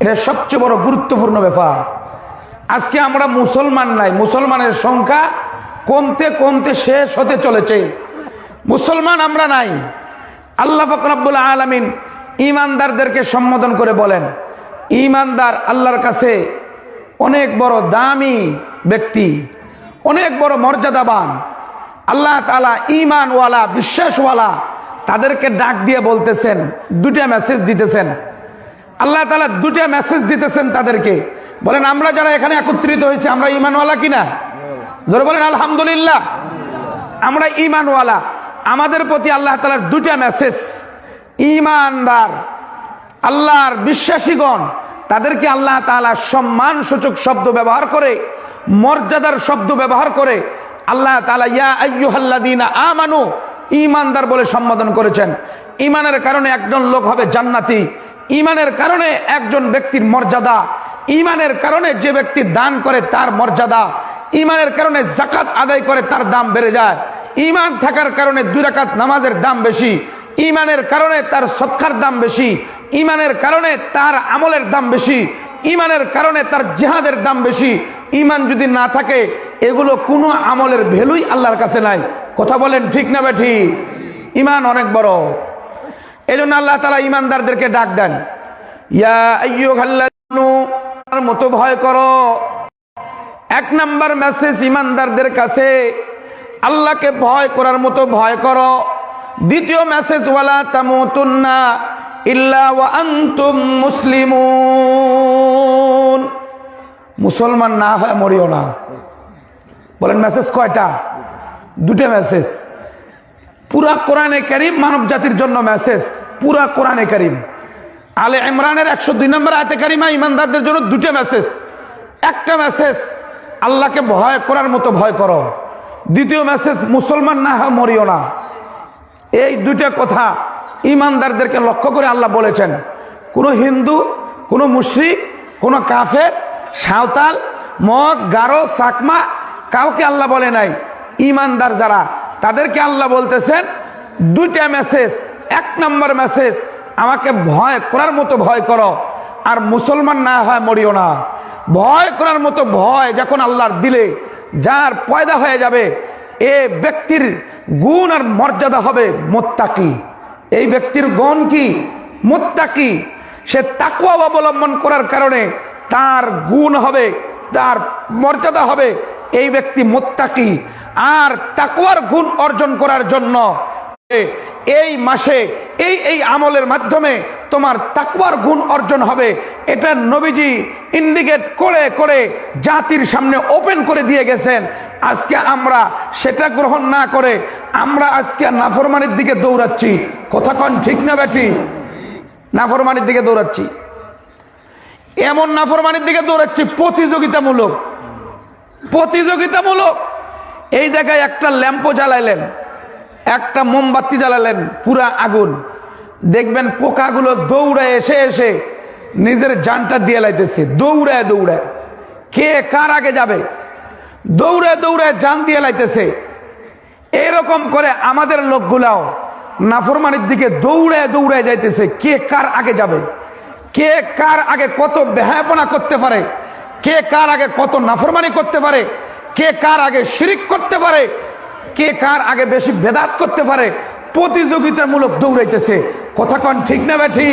এটা সবচেয়ে বড় গুরুত্বপূর্ণ ব্যাপার। আজকে আমরা মুসলমান নাই, মুসলমানের সংখ্যা কমতে কমতে শেষ হতে চলেছে। মুসলমান আমরা নাই। আল্লাহ পাক রব্বুল আলামিন ঈমানদারদেরকে সম্বোধন করে বলেন, ঈমানদার আল্লাহর কাছে অনেক বড় দামি ব্যক্তি, অনেক বড় মর্যাদাবান। আল্লাহ তাআলা ঈমানওয়ালা, বিশ্বাসওয়ালা তাদেরকে ডাক দিয়ে বলতেছেন, দুটা মেসেজ দিতেছেন। আল্লাহ তাআলা দুটা মেসেজ দিতেছেন তাদেরকে। বলেন আমরা যারা এখানে একত্রিত হয়েছি আমরা ঈমানওয়ালা কিনা? জোরে বলেন আলহামদুলিল্লাহ। আমরা ঈমানওয়ালা। আমাদের প্রতি আল্লাহ তাআলার দুটা মেসেজ। ঈমানদার আল্লাহর বিশ্বাসীগণ তাদেরকে আল্লাহ তাআলা সম্মানসূচক শব্দ ব্যবহার করে, মর্যাদার শব্দ ব্যবহার করে আল্লাহ তাআলা ইয়া আইয়ুহাল্লাযীনা আমানু ঈমানদার বলে সম্বোধন করেছেন। ঈমানের কারণে একজন লোক হবে জান্নাতি। ঈমানের কারণে একজন ব্যক্তির মর্যাদা, ঈমানের কারণে যে ব্যক্তি দান করে তার মর্যাদা, ঈমানের কারণে যাকাত আদায় করে তার দাম বেড়ে যায়, ঈমান থাকার কারণে 2 রাকাত নামাজের দাম বেশি, ঈমানের কারণে তার সদকার দাম বেশি, ঈমানের কারণে তার আমলের দাম বেশি, ঈমানের কারণে তার জিহাদের দাম বেশি। ঈমান যদি না থাকে এগুলো কোনো আমলের ভ্যালুই আল্লাহর কাছে নাই। কথা বলেন ঠিক না বেঠি? ঈমান অনেক বড়। এজন্য আল্লাহ তাআলা ঈমানদারদেরকে ডাক দেন, ইয়া আইয়ুহাল্লাযীনা আমানু মতো ভয় করো। 1 নাম্বার মেসেজ ঈমানদারদের কাছে, আল্লাহকে ভয় করার মতো ভয় করো। দ্বিতীয় মেসেজ, ওয়ালা তামুতুন্না ইল্লা ওয়া আনতুম মুসলিমুন। মুসলমান না হয় মরিও না। বলেন মেসেজ কয়টা? 2টা মেসেজ। পুরা কোরআনে কারীম মানব জাতির জন্য মেসেজ। পুরা কোরআনে কারীম আলে ইমরানের 102 নম্বর আয়াতে কারিমা ঈমানদারদের জন্য 2টা মেসেজ। একটা মেসেজ আল্লাহকে ভয় করার মতো ভয় করো। দ্বিতীয় মেসেজ মুসলমান না হয় মরিও না। এই 2টা কথা ঈমানদারদেরকে লক্ষ্য করে আল্লাহ বলেছেন। কোনো হিন্দু, কোনো মুশরিক, কোনো কাফের, সাঁওতাল, মগ, গারো, চাকমা কাউকে আল্লাহ বলে নাই। ঈমানদার যারা তাদেরকে আল্লাহ বলতেছেন 2টা মেসেজ। 1 নম্বর মেসেজ, আমাকে ভয় করার মতো ভয় করো, আর মুসলমান না হয় মরিও না। ভয় করার মতো ভয় যখন আল্লাহর দিলে যার পয়দা হয়ে যাবে, এ ব্যক্তির গুণ আর মর্যাদা হবে মুত্তাকি। এই ব্যক্তির গুণ কি? মুত্তাকি। সে তাকওয়া অবলম্বন করার কারণে তার গুণ হবে, তার মর্যাদা হবে, এই ব্যক্তি মুত্তাকি। আর তাকওয়ার গুণ অর্জন করার জন্য এই মাসে এই আমলের মাধ্যমে তোমার তাকওয়ার গুণ অর্জন হবে। এটা নবীজি ইন্ডিকেট করে করে জাতির সামনে ওপেন করে দিয়ে গেছেন। আজকে আমরা সেটা গ্রহণ না করে আমরা আজকে নাফরমানির দিকে দৌড়াচ্ছি। কথা কোন ঠিক না বেঠি? নাফরমানির দিকে দৌড়াচ্ছি। এমন নাফরমানির দিকে দৌড়াচ্ছি প্রতিযোগিতামূলক। প্রতিযোগিতামূলক। এই জায়গায় একটা ল্যাম্পো জ্বালাইলেন, একটা মোমবাতি জ্বালালেন, পুরা আগুন, দেখবেন পোকাগুলো দৌড়ায় এসে এসে নিজের জানটা দিয়ে লাইতেছে। দৌড়ায় দৌড়ায় কে কার আগে যাবে, দৌড়ায় দৌড়ায় জান দিয়ে লাইতেছে। এরকম করে আমাদের লোকগুলাও নাফরমানির দিকে দৌড়ায় দৌড়ায় যাইতেছে। কে কার আগে যাবে, কে কার আগে কত বেহায়াপনা করতে পারে, কে কার আগে কত নাফরমানি করতে পারে, কে কার আগে শিরিক করতে পারে, কে কার আগে বেশি বেদাত করতে পারে, প্রতিযোগিতামূলক দৌড়াইতেছে। কথা কোন ঠিক না বেঠি?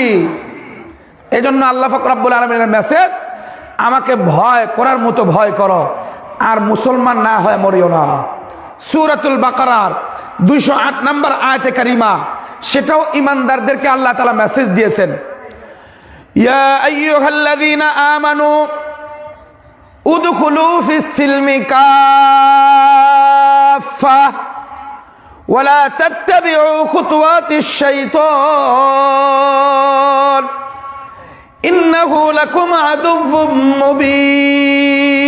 এজন্য আল্লাহ পাক রব্বুল আলামিনের মেসেজ, আমাকে ভয় করার মতো ভয় করো, আর মুসলমান না হয় মরিও না। সূরাতুল বাকারার 208 নম্বর আয়াতে কারিমা, সেটাও ঈমানদারদেরকে আল্লাহ তাআলা মেসেজ দিয়েছেন। ইয়া আইয়ুহাল্লাযীনা আমানু উদখুলু ফিস সিলমি কাফা ওয়ালা তাত্তাবিউ খুতুওয়াতিশ শাইতান ইন্নাহু লাকুম আদুউম মুবিন।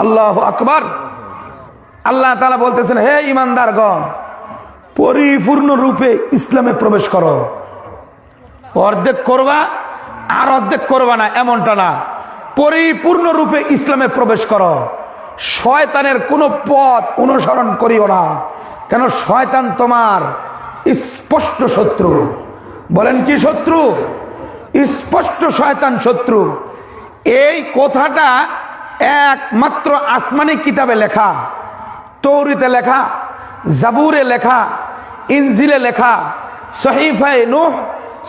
আল্লাহু আকবার। আল্লাহ তাআলা বলতেছেন, হে ঈমানদারগণ, পরিপূর্ণ রূপে ইসলামে প্রবেশ করো। অর্ধেক করবা আর অর্ধেক করবা না এমনটা না, পরিপূর্ণ রূপে ইসলামে প্রবেশ করো। শয়তানের কোনো পথ অনুসরণ করিও না, কেন শয়তান তোমার স্পষ্ট শত্রু। বলেন কি শত্রু? স্পষ্ট শয়তান শত্রু। এই কথাটা একমাত্র আসমানি কিতাবে লেখা, তৌরাতে লেখা, জাবুরে লেখা, ইনজিলে লেখা, সহিফায়ে নূহ,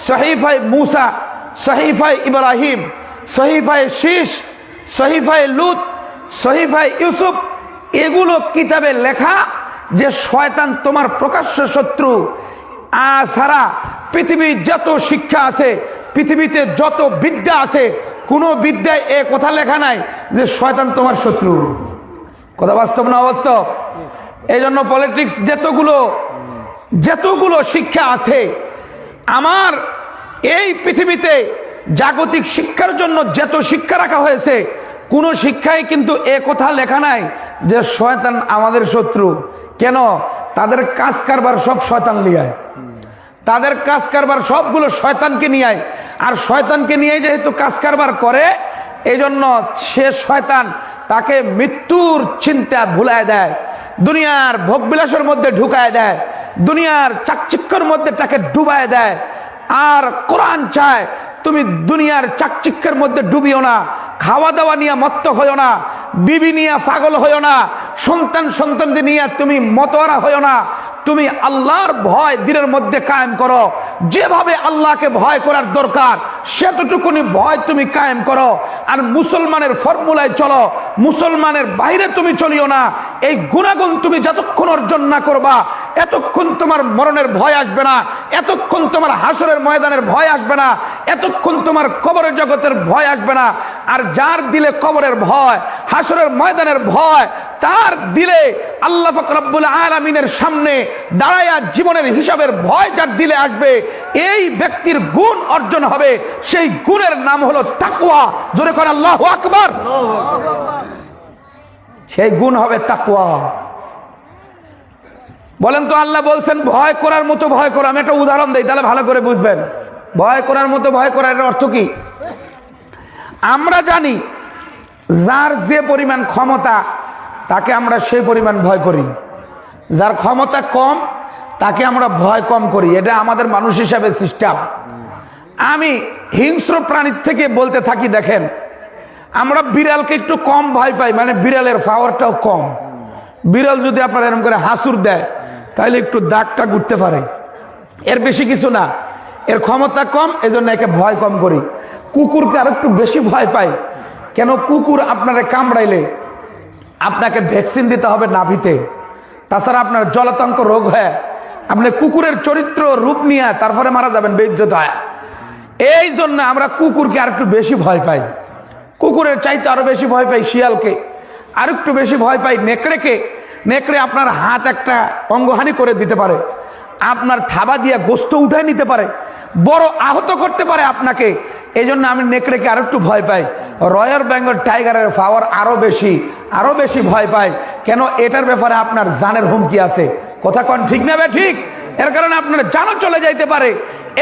সহিফায়ে মূসা, সহিফায়ে ইব্রাহিম, সহিফায়ে শীশ, সহিফায়ে লূত, সহিফায়ে ইউসুফ, এগুলো কিতাবে লেখা যে শয়তান তোমার প্রকাশ্য শত্রু। ছাড়া পৃথিবীর যত শিক্ষা আছে, পৃথিবীতে যত বিদ্যা আছে, কোনো বিদ্যায় এ কথা লেখা নাই যে শয়তান তোমার শত্রু। কথা বাস্তব না অবাস্তব? এই জন্য পলিটিক্স যতগুলো শিক্ষা আছে, আমার এই পৃথিবীতে জাগতিক শিক্ষার জন্য যত শিক্ষা রাখা হয়েছে, কোন শিক্ষায় কিন্তু এ কথা লেখা নাই যে শয়তান আমাদের শত্রু। কেন? তাদের কাজ কারবার সব শয়তান লিয়ায়, তাদের কাজ কারবার সবগুলো শয়তানকে নিয়ে। আর শয়তানকে নিয়ে যেহেতু কাজ কারবার করে, এই জন্য সে শয়তান তাকে মৃত্যুর চিন্তা ভুলায় দেয়, দুনিয়ার ভোগবিলাসের মধ্যে ঢুকায় দেয়, দুনিয়ার চাকচিক্যের মধ্যে তাকে ডুবায় দেয়। আর কোরআন চায় তুমি দুনিয়ার চাকচিক্যের মধ্যে ডুবিও না, খাওয়া দাওয়া নিয়ে মত্ত হইও না, বিবি নিয়ে পাগল হইও না, সন্তানদের নিয়ে তুমি মতোয়ারা হইও না। তুমি আল্লাহর ভয় দিনের মধ্যে কায়েম করো, যেভাবে আল্লাহকে ভয় করার দরকার সেতটুকুনি ভয় তুমি কায়েম করো। আর মুসলমানের ফর্মুলায় চলো, মুসলমানের বাইরে তুমি চলিও না। এই গুণাগুণ তুমি যতক্ষণ অর্জন না করবা, এতক্ষণ তোমার মরণের ভয় আসবে না, এতক্ষণ তোমার হাসরের ময়দানের ভয় আসবে না, এতক্ষণ তোমার কবরের জগতের ভয় আসবে না। আর যার দিলে কবরের ভয়, হাসরের ময়দানের ভয়, তার দিলে আল্লাহ পাক রব্বুল আলামিনের সামনে দাঁড়ায়া জীবনের হিসাবের ভয় যার দিলে আসবে, এই ব্যক্তির গুণ অর্জন হবে। সেই গুণের নাম হলো তাকওয়া। জোরে করে আল্লাহু আকবার। সেই গুণ হবে তাকওয়া। বলেন তো, আল্লাহ বলছেন ভয় করার মতো ভয় করো। আমি একটা উদাহরণ দেই, তাহলে ভালো করে বুঝবেন ভয় করার মতো ভয় করার অর্থ কি। আমরা জানি যার যে পরিমাণ ক্ষমতা তাকে আমরা সেই পরিমাণ ভয় করি, যার ক্ষমতা কম তাকে আমরা ভয় কম করি। এটা আমাদের মানুষ হিসাবে সিস্টেম। আমি হিংস্র প্রাণীর থেকে বলতে থাকি, দেখেন আমরা বিড়ালকে একটু কম ভয় পাই, মানে বিড়ালের পাওয়ারটাও কম। বিড়াল যদি আপনার এরকম করে হাসুর দেয় তাহলে একটু দাগটা ঘুরতে পারে, এর বেশি কিছু না। এর ক্ষমতা কম, এজন্য একে ভয় কম করি। কুকুরকে আর একটু বেশি ভয় পাই। কেন? কুকুর আপনারে কামড়াইলে আপনাকে ভ্যাকসিন দিতে হবে নাভিতে, তাছাড়া আপনার জলাতঙ্ক রোগ হয়, আপনি কুকুরের চরিত্র রূপ নিয়ে তারপরে মারা যাবেন বেইজ্জত হয়। এই জন্য আমরা কুকুরকে আর একটু বেশি ভয় পাই। কুকুরের চাইতে আরো বেশি ভয় পাই শিয়ালকে, আর একটু বেশি ভয় পাই নেকড়েকে। নেকড়ে আপনার হাত একটা অঙ্গহানি করে দিতে পারে, আপনার থাবা দিয়ে গোস্ত উঠায় নিতে পারে, বড় আহত করতে পারে আপনাকে। এই জন্য আমি নেকড়েকে আরো একটু ভয় পাই। রয়্যাল বেঙ্গল টাইগারের পাওয়ার আরো বেশি ভয় পাই। কেন? এটার ব্যাপারে আপনার জানের হুমকি আছে। কথা কন ঠিক না বে ঠিক? এর কারণে আপনার জানও চলে যাইতে পারে।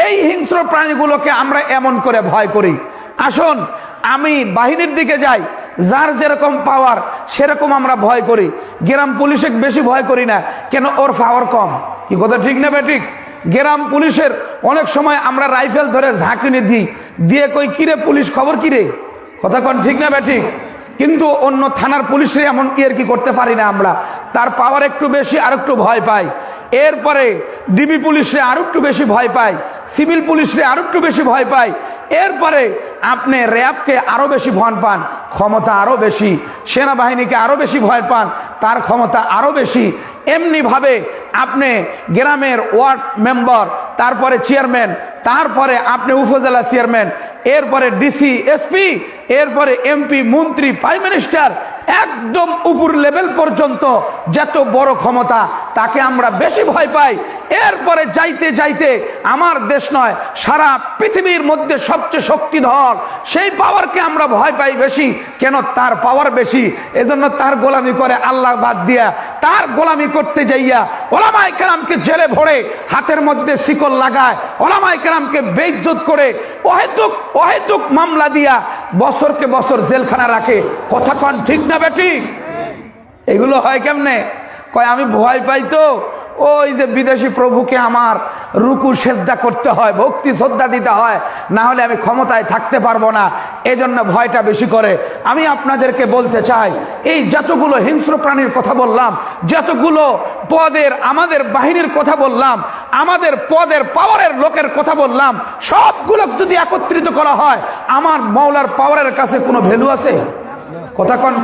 এই হিংস্র প্রাণীগুলোকে আমরা এমন করে ভয় করি। আসুন আমি বাহিনীর দিকে যাই, যার যেরকম পাওয়ার সেরকম আমরা ভয় করি। গ্রাম পুলিশে বেশি ভয় করি না, কেন? ওর পাওয়ার কম। কি কথা ঠিক না বে ঠিক? গ্রাম পুলিশের অনেক সময় আমরা রাইফেল ধরে ঝাঁকুনি দিয়ে কই কিরে পুলিশ, খবর কিরে? কথা কন ঠিক না বে ঠিক? কিন্তু অন্য থানার পুলিশে এমন কি করতে পারি না আমরা, তার পাওয়ার একটু বেশি, আর একটু ভয় পাই। এরপরে ডিবি পুলিশে আরো একটু বেশি ভয় পাই, সিভিল পুলিশে আরো একটু বেশি ভয় পাই। এরপরে আপনি র্যাবকে আরো বেশি ভয় পান, ক্ষমতা আরো বেশি। সেনাবাহিনীকে আরো বেশি ভয় পান, তার ক্ষমতা আরো বেশি। এমনি ভাবে আপনি গ্রামের ওয়ার্ড মেম্বার, তারপরে চেয়ারম্যান, তারপরে আপনি উপজেলা চেয়ারম্যান, এরপরে ডিসি, এসপি, এরপরে এমপি, মন্ত্রী, প্রাইম মিনিস্টার, একদম উপর লেভেল পর্যন্ত যত বড় ক্ষমতা তাকে আমরা বেশি ভয় পাই। এরপরে যাইতে যাইতে আমার দেশ নয়, সারা পৃথিবীর মধ্যে সবচেয়ে শক্তিধর সেই পাওয়ারকে আমরা ভয় পাই বেশি। কেন? তার পাওয়ার বেশি। এজন্য তার গোলামি করে আল্লাহ বাদ দিয়া, তার গোলামি করতে যাইয়া ওলামায়ে কেরামকে জেলে ভরে হাতের মধ্যে শিকল লাগায়, ওলামায়ে কেরামকে বেইজ্জত করে অহেতুক মামলা দিয়া বছরকে বছর জেলখানা রাখে। কথা কন ঠিক না বেটি? এগুলো হয় কেমনে? কয় আমি ভয় পাই তো ওই যে বিদেশি প্রভুকে আমার রুকু সেজদা করতে হয়, ভক্তি শ্রদ্ধা দিতে হয়, না হলে আমি ক্ষমতায় থাকতে পারবো না, এজন্য ভয়টা বেশি করে। আমি আপনাদেরকে বলতে চাই, এই যতগুলো হিংস্র প্রাণীর কথা বললাম, যতগুলো পদের আমাদের বাহিনীর কথা বললাম, আমাদের পদের পাওয়ারের লোকের কথা বললাম, সবগুলো যদি একত্রিত করা হয়, আমার মাওলার পাওয়ারের কাছে কোনো ভ্যালু আছে? কথা কন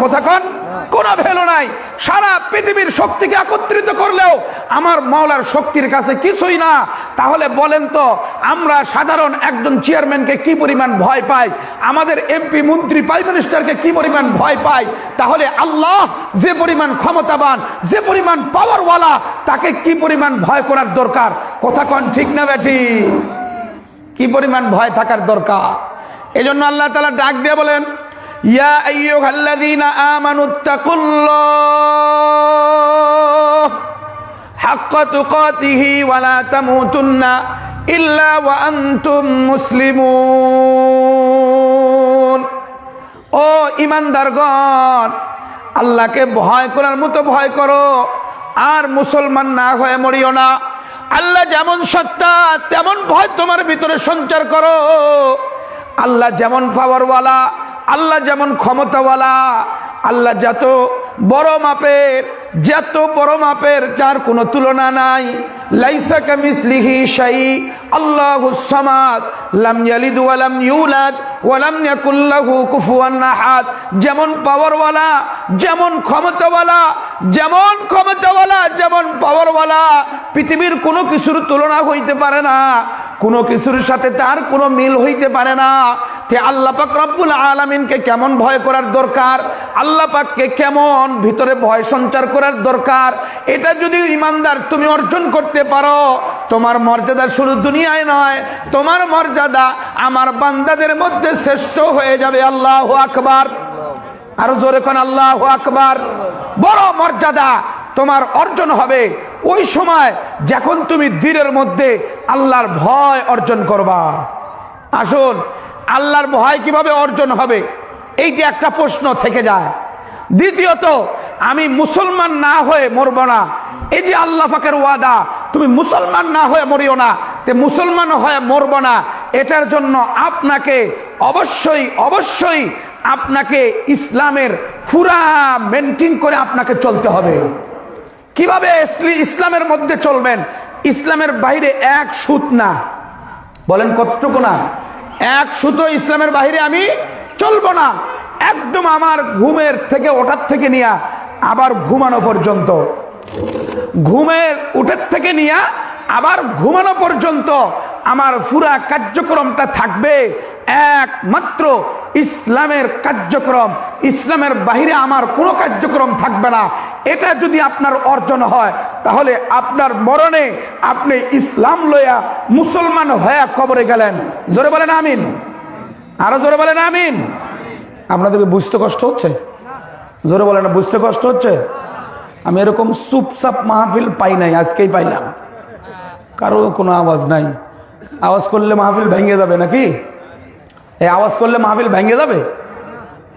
কোনো ভ্যালু নাই। সারা পৃথিবীর শক্তিকে একত্রিত করলেও আমার মাওলার শক্তির কাছে কিছুই না। তাহলে বলেন তো, আমরা সাধারণ একজন চেয়ারম্যানকে কি পরিমাণ ভয় পাই, আমাদের এমপি মন্ত্রী প্রাইম মিনিস্টারকে কি পরিমাণ ভয় পাই, তাহলে আল্লাহ যে পরিমাণ ক্ষমতাবান, যে পরিমাণ পাওয়ারওয়ালা, তাকে কি পরিমাণ ভয় করার দরকার? কথা কন ঠিক না বেঠি? কি পরিমাণ ভয় থাকার দরকার? এজন্য আল্লাহ তাআলা ডাক দিয়ে বলেন, ইয়া আইয়ুহাল্লাযীনা আমানুত্তাকুল্লাহ হাক্কা তুকাতিহি ওয়া লা তামুতুন্না ইল্লা ওয়া আনতুম মুসলিমুন। ও ঈমানদারগণ, আল্লাহকে ভয় করার মতো ভয় করো, আর মুসলমান না হয়ে মরিও না। আল্লাহ যেমন সত্তা তেমন ভয় তোমার ভিতরে সঞ্চার করো। আল্লাহ যেমন পাওয়ারওয়ালা, আল্লাহ যেমন ক্ষমতাওয়ালা, আল্লাহ যত বড় মাপের যার কোনো তুলনা নাই। লাইসা কামিসলিহি শাই, আল্লাহুস সামাদ, লাম ইয়ালিদ ওয়া লাম ইউলাদ ওয়া লাম ইয়াকুল লাহু কুফুয়ান আহাদ। যেমন পাওয়ারওয়ালা, যেমন ক্ষমতাওয়ালা, যেমন পাওয়ারওয়ালা, পৃথিবীর কোনো কিছুর তুলনা হইতে পারে না, কোনো কিছুর সাথে তার কোনো মিল হইতে পারে না। তে আল্লাহ পাক রব্বুল আলামিনকে কেমন ভয় করার দরকার, আল্লাহ পাককে কেমন ভিতরে ভয় সঞ্চার করার দরকার, এটা যদি ঈমানদার তুমি অর্জন করতে পারো, তোমার মর্যাদা শুধু দুনিয়ায় নয়, তোমার মর্যাদা আমার বান্দাদের মধ্যে শ্রেষ্ঠ হয়ে যাবে। আল্লাহু আকবার। আরো জোরে কোন আল্লাহু আকবার। বড় মর্যাদা তোমার অর্জন হবে ওই সময় যখন তুমি দিনের মধ্যে আল্লাহর ভয় অর্জন করবা। আসুন, আল্লাহর ভয় কিভাবে অর্জন হবে, এইটি একটা প্রশ্ন থেকে যায়। দ্বিতীয়ত, আমি মুসলমান না হয়ে মরব না, এই যে আল্লাহ পাকের ওয়াদা, তুমি মুসলমান না হয়ে মরিও না, তে মুসলমান হয়ে মরব না, এটার জন্য আপনাকে অবশ্যই আপনাকে ইসলামের পুরা মেনটেন করে আপনাকে চলতে হবে। কিভাবে ইসলামের মধ্যে চলবেন? ইসলামের বাইরে এক সুত না। বলেন কতটুকু না? এক সুতো ইসলামের বাইরে আমি চলবো না। একদম আমার ঘুমের থেকে ওঠার থেকে নিয়ে আবার ঘুমানো পর্যন্ত, ঘুমের উঠের থেকে নিয়ে আবার ঘুমানো পর্যন্ত আমার পুরা কার্যক্রমটা থাকবে একমাত্র ইসলামের কার্যক্রম। ইসলামের বাইরে আমার কোনো কার্যক্রম থাকবে না। এটা যদি আপনার অর্জন হয়, তাহলে আপনার মরণে আপনি ইসলাম লইয়া মুসলমান হয়ে কবরে গেলেন। জোরে বলেন আমিন। আরো জোরে বলেন আমিন। আপনাদেরকে বুঝতে কষ্ট হচ্ছে? জোরে বলেন না, বুঝতে কষ্ট হচ্ছে? আমি এরকম চুপচাপ মাহফিল পাই নাই, আজকেই পাইলাম। কারো কোনো আওয়াজ নাই। আওয়াজ করলে মাহফিল ভেঙে যাবে নাকি? এই আওয়াজ করলে মাহফিল ভেঙে যাবে?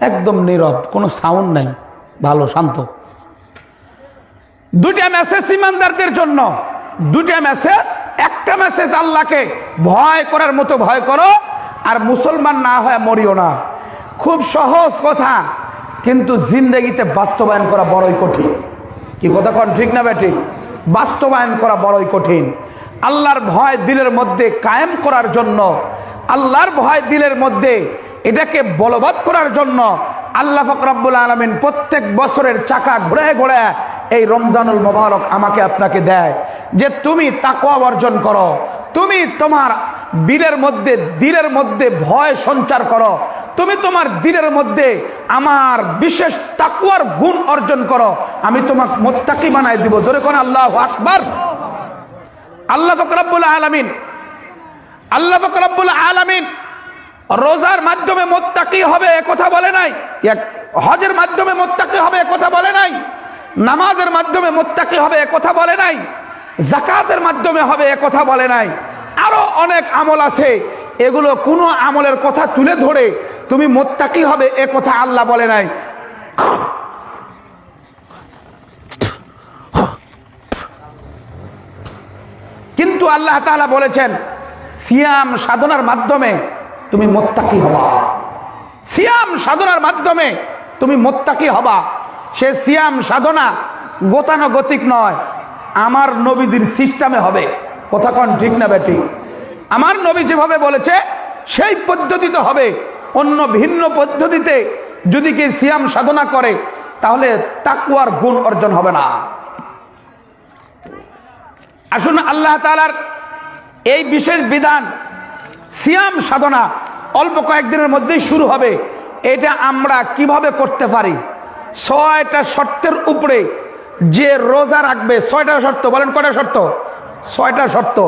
একদম নীরব, কোনো সাউন্ড নাই, ভালো শান্ত। দুইটা মেসেজ ইমানদারদের জন্য, দুইটা মেসেজ। একটা মেসেজ, আল্লাহকে ভয় করার মতো ভয় করো, আর মুসলমান না হয়ে মরিও না। খুব সহজ কথা, কিন্তু জিন্দেগিতে বাস্তবায়ন করা বড়ই কঠিন। কি কথা কন ঠিক না বেটি? বাস্তবায়ন করা বড়ই কঠিন। আল্লাহর ভয় দিলের মধ্যে কায়েম করার জন্য, আল্লাহর ভয় দিলের মধ্যে এটাকে বলবৎ করার জন্য আল্লাহ পাক রব্বুল আলামিন প্রত্যেক বছরের চাকা ঘুরে এই রমজানুল মুবারক আমাকে আপনাকে দেয় যে তুমি তাকওয়া অর্জন করো, তুমি তোমার দিলের মধ্যে ভয় সঞ্চার করো, তুমি তোমার দিলের মধ্যে আমার বিশেষ তাকওয়ার গুণ অর্জন করো, আমি তোমাকে মুত্তাকি বানাই দিব। জোরে কোন আল্লাহু আকবার। আল্লাহ পাক রব্বুল আলামিন রোজার মাধ্যমে মুত্তাকি হবে এ কথা বলে নাই, হজের মাধ্যমে মুত্তাকি হবে এ কথা বলে নাই, নামাজের মাধ্যমে মুত্তাকি হবে এ কথা বলে নাই, যাকাতের মাধ্যমে হবে এ কথা বলে নাই। আরো অনেক আমল আছে, এগুলো কোনো আমলের কথা তুলে ধরে তুমি মুত্তাকি হবে এ কথা আল্লাহ বলে নাই। কিন্তু আল্লাহ তাআলা বলেছেন সিয়াম সাধনার মাধ্যমে তুমি মুত্তাকি হবা। সিয়াম সাধনার মাধ্যমে তুমি মুত্তাকি হবা। সে সিয়াম সাধনা গতানুগতিক নয়, আমার নবীজির সিস্টেমে হবে। কথা কোন ঠিক না বেটি? আমার নবী যেভাবে বলেছে সেই পদ্ধতিতে হবে। অন্য ভিন্ন পদ্ধতিতে যদি কেউ সিয়াম সাধনা করে তাহলে তাকওয়ার গুণ অর্জন হবে না। আসুন আল্লাহ তাআলার এই বিশেষ বিধান সিয়াম সাধনা অল্প কয়েকদিনের মধ্যেই শুরু হবে। এটা আমরা কিভাবে করতে পারি? 6টা শর্তের উপরে যে রোজা রাখবে, 6টা শর্ত, বলেন কয়টা শর্ত? 6টা শর্ত।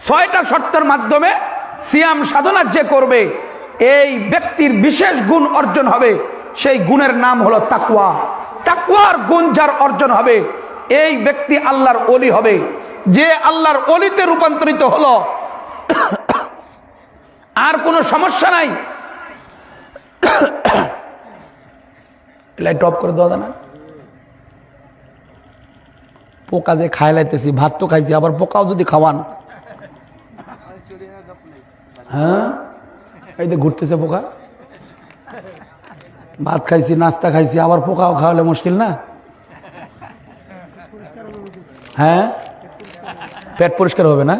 6টা শর্তের মাধ্যমে সিয়াম সাধনা যে করবে এই ব্যক্তির বিশেষ গুণ অর্জন হবে। সেই গুণের নাম হলো তাকওয়া। তাকওয়ার গুণ যার অর্জন হবে এই ব্যক্তি আল্লাহর ওলি হবে। যে আল্লাহর ওলিতে রূপান্তরিত হলো আর কোনো সমস্যা নাই। লাইট অফ করে দেওয়া যায় না? পোকা যে খাই লাইতেছি, ভাত তো খাইছি, আবার পোকাও যদি খাওয়ান। হ্যাঁ, এই যে ঘুরতেছে পোকা। ভাত খাইছি, নাস্তা খাইছি, আবার পোকাও খাওয়ালে মুশকিল না? হ্যাঁ, পেট পরিষ্কার হবে না?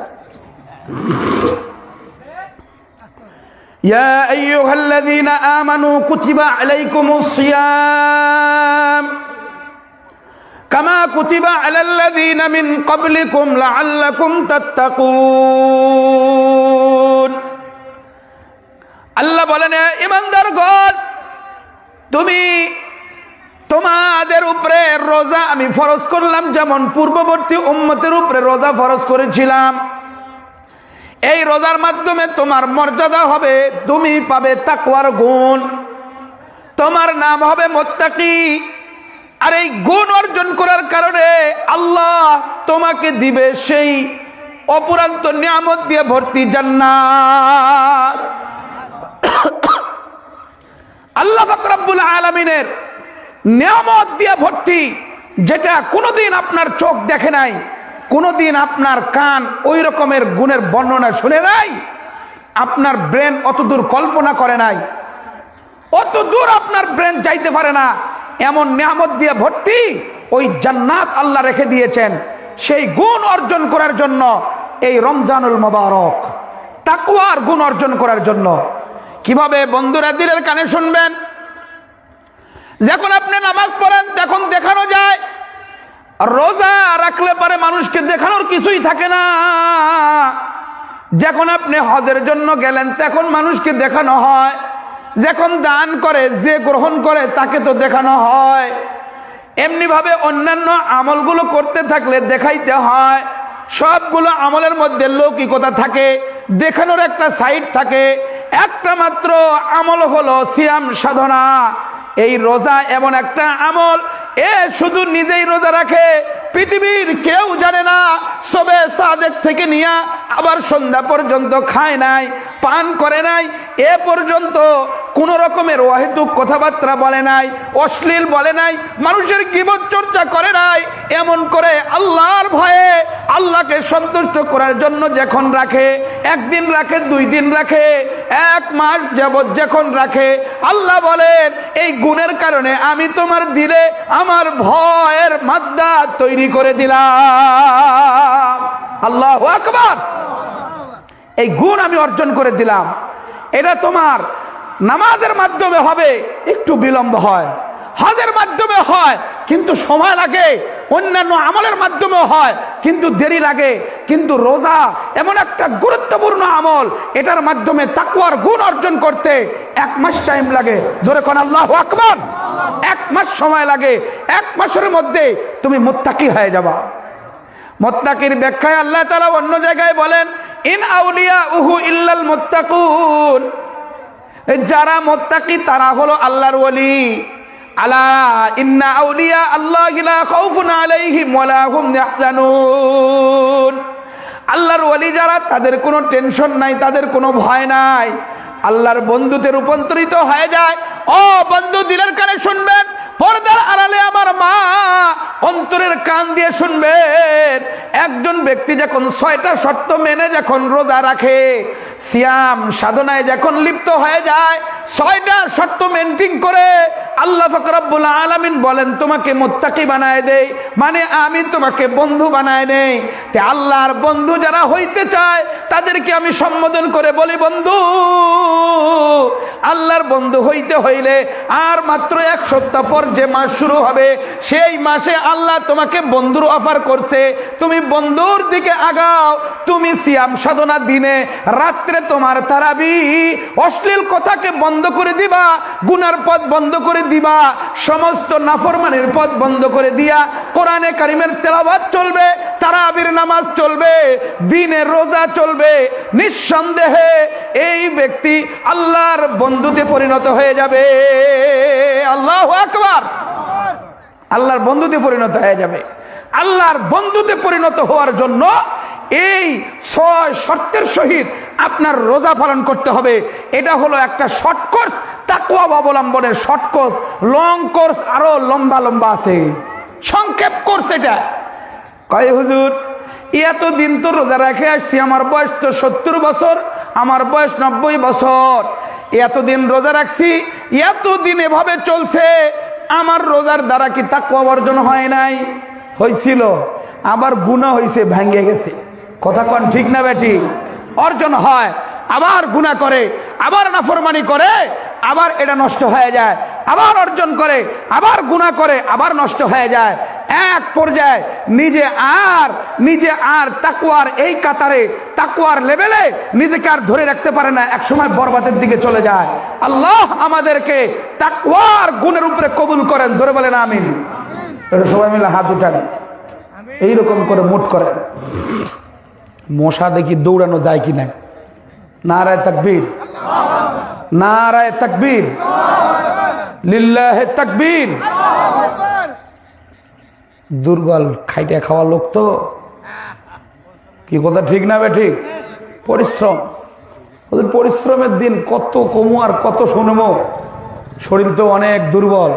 ইয়া আইয়ুহাল্লাযীনা আমানু কুতিবা আলাইকুমুস সিয়াম কামা কুতিবা আলাল্লাযীনা মিন ক্বাবলিকুম লাআল্লাকুম তাত্তাকুন। আল্লাহ বলেন, ঈমানদারগণ, তুমি তোমাদের উপরে রোজা আমি ফরজ করলাম যেমন পূর্ববর্তী উম্মতের উপরে রোজা ফরজ করেছিলাম। এই রোজার মাধ্যমে তোমার মর্যাদা হবে, তুমি পাবে তাকওয়ার গুণ, তোমার নাম হবে মুত্তাকি। আর এই গুণ অর্জন করার কারণে আল্লাহ তোমাকে দিবে সেই অপুরান্ত নিয়ামত দিয়ে ভর্তি জান্নাত। আল্লাহ পাক রব্বুল আলামিনের নিয়ামত দিয়ে ভর্তি, যেটা কোনোদিন আপনার চোখ দেখে নাই, কোনোদিন আপনার কান ওই রকমের গুণের বর্ণনা শুনে নাই, আপনার ব্রেন অতদূর কল্পনা করে নাই, অত দূর আপনার ব্রেন যাইতে পারে না। এমন নিয়ামত দিয়ে ভর্তি ওই জান্নাত আল্লাহ রেখে দিয়েছেন। সেই গুণ অর্জন করার জন্য এই রমজানুল মুবারক, তাকওয়ার গুণ অর্জন করার জন্য। কিভাবে? বন্ধুরা দিলের কানে শুনবেন। যখন আপনি নামাজ পড়েন তখন দেখানো যায়, রোজা রাখলে পরে মানুষকে দেখানোর কিছুই থাকে না। যখন আপনি হজের জন্য গেলেন তখন মানুষকে দেখানো হয়। যখন দান করে, যে গ্রহণ করে তাকে তো দেখানো হয়। এমনি ভাবে অন্যান্য আমলগুলো করতে থাকলে দেখাইতে হয়। সবগুলো আমলের মধ্যে লৌকিকতা থাকে, দেখানোর একটা সাইড থাকে। একটা মাত্র আমল হলো সিয়াম সাধনা। এই রোজা এমন একটা আমল, এ শুধু নিজেই রোজা রাখে, পৃথিবীর কেউ জানে না। সবে সাদেক থেকে নিয়ে আবার সন্ধ্যা পর্যন্ত খায় নাই, পান করে নাই, এ পর্যন্ত কোন রকমের অহেতুক কথাবার্তা বলে নাই, অশ্লীল বলে নাই, মানুষের গীবত চর্চা করে নাই। এমন করে আল্লাহর ভয়ে, আল্লাহকে সন্তুষ্ট করার জন্য যখন রাখে, একদিন রাখে, 2 দিন রাখে, 1 মাস যাবত যখন রাখে, আল্লাহ বলেন এই গুণের কারণে আমি তোমার দিলে আমার ভয়ের মাদ্দা তৈরি করে দিলাম। আল্লাহু আকবার। এই গুণ আমি অর্জন করে দিলাম। এটা তোমার নামাজের মাধ্যমে হবে, একটু বিলম্ব হয়, হজের মাধ্যমে হয় কিন্তু সময় লাগে, অন্যান্য আমলের মাধ্যমে হয় কিন্তু দেরি লাগে। কিন্তু রোজা এমন একটা গুরুত্বপূর্ণ আমল, এটার মাধ্যমে তাকওয়ার গুণ অর্জন করতে 1 মাস টাইম লাগে। জোরে কোন আল্লাহু আকবার। 1 মাস সময় লাগে। 1 মাসের মধ্যে তুমি মুত্তাকি হয়ে যাবা। মুত্তাকির ব্যাখ্যায় আল্লাহ তাআলা অন্য জায়গায় বলেন, ইন আউলিয়াউহু ইল্লাল মুত্তাকুন, যারা মুত্তাকি তারা হলো আল্লাহর ওলি। আলা ইন্না আউলিয়া আল্লাহি লা খাউফুন আলাইহিম ওয়ালা হুম ইয়াহজানুন। আল্লাহর ওলি যারা, তাদের কোনো টেনশন নাই, তাদের কোনো ভয় নাই, আল্লাহর বন্ধুতে রূপান্তরিত হয়ে যায়। ও বন্ধু, দিলের কানে শুনবেন, পর্দার আড়ালে আমার মা অন্তরের কান দিয়ে শুনবেন, একজন ব্যক্তি যখন 6টা শর্ত মেনে যখন রোজা রাখে, সিয়াম সাধনায় যখন লিপ্ত হয়ে যায়, 6টা শর্ত মেনটেন করে, আল্লাহ পাক রব্বুল আলামিন বলেন তোমাকে মুত্তাকি বানায় দেই, মানে আমি তোমাকে বন্ধু বানায় নেই। তে আল্লাহর বন্ধু যারা হইতে চায় তাদেরকে আমি সম্বোধন করে বলি বন্ধু। আল্লাহর বন্ধু হইতে হইলে আর মাত্র 1 সপ্তাহ পর যে মাস শুরু হবে, সেই মাসে আল্লাহ তোমাকে বন্ধুর অফার করছে, তুমি বন্ধুর দিকে আগাও। তুমি সিয়াম সাধনা দিনে রাত্রে তোমার তারাবি, অশ্লীল কথাকে বন্ধ করে দিবা, গুনার পথ বন্ধ করে দিবা, সমস্ত নাফরমানির পথ বন্ধ করে দিয়া কোরআনে কারিমের তেলাওয়াত চলবে, তারাবির নামাজ চলবে, দিনের রোজা চলবে। নিঃসন্দেহে এই ব্যক্তি আল্লাহর বন্ধুতে পরিণত হয়ে যাবে। আল্লাহু আকবার। আল্লাহর বন্ধুতে পরিণত হয়ে যাবে। আল্লাহর বন্ধুতে পরিণত হওয়ার জন্য এই 6 শর্তের সহিত আপনার রোজা পালন করতে হবে। এটা হলো একটা শর্ট কোর্স, তাকওয়া অবলম্বনের শর্ট কোর্স। লং কোর্স আরো লম্বা লম্বা আছে, সংক্ষেপ কোর্স এটা। কয় হুজুর এতদিন তো রোজা রেখে আসছি, আমার বয়স তো 70 বছর, আমার বয়স 90 বছর, এতদিন রোজা রাখছি, এতদিন এভাবে চলছে, আমার রোজার দ্বারা কি তাকওয়া অর্জন হয় নাই? হয়েছিল, আবার গুনাহ হয়েছে, ভেঙে গেছে। কথা কোন ঠিক না বেটি? অর্জন হয়, আবার গুনাহ করে, আবার নাফরমানি করে, আবার এটা নষ্ট হয়ে যায়, আবার অর্জন করে, আবার গুনাহ করে, আবার নষ্ট হয়ে যায়। এক পর্যায়ে নিজে আর তাকওয়ার এই কাতারে, তাকওয়ার লেভেলে নিজেকে আর ধরে রাখতে পারে না, এক সময় বরবাদের দিকে চলে যায়। আল্লাহ আমাদেরকে তাকওয়ার গুণের উপরে কবুল করেন। ধরে বলেন আমিন। এটা সবাই মিলে হাত উঠান, এইরকম করে মুঠ করেন। মশা দেখি দৌড়ানো যায় কিনা। নারায়ে তাকবীর, নারায়ে তাকবীর, লিল্লাহে তাকবীর। দুর্বল খাইটা খাওয়া লোক তো, কি কথা ঠিক না বে ঠিক? পরিশ্রম, ওদের পরিশ্রমের দিন কত কমু আর কত শুনবো। শরীর তো অনেক দুর্বল,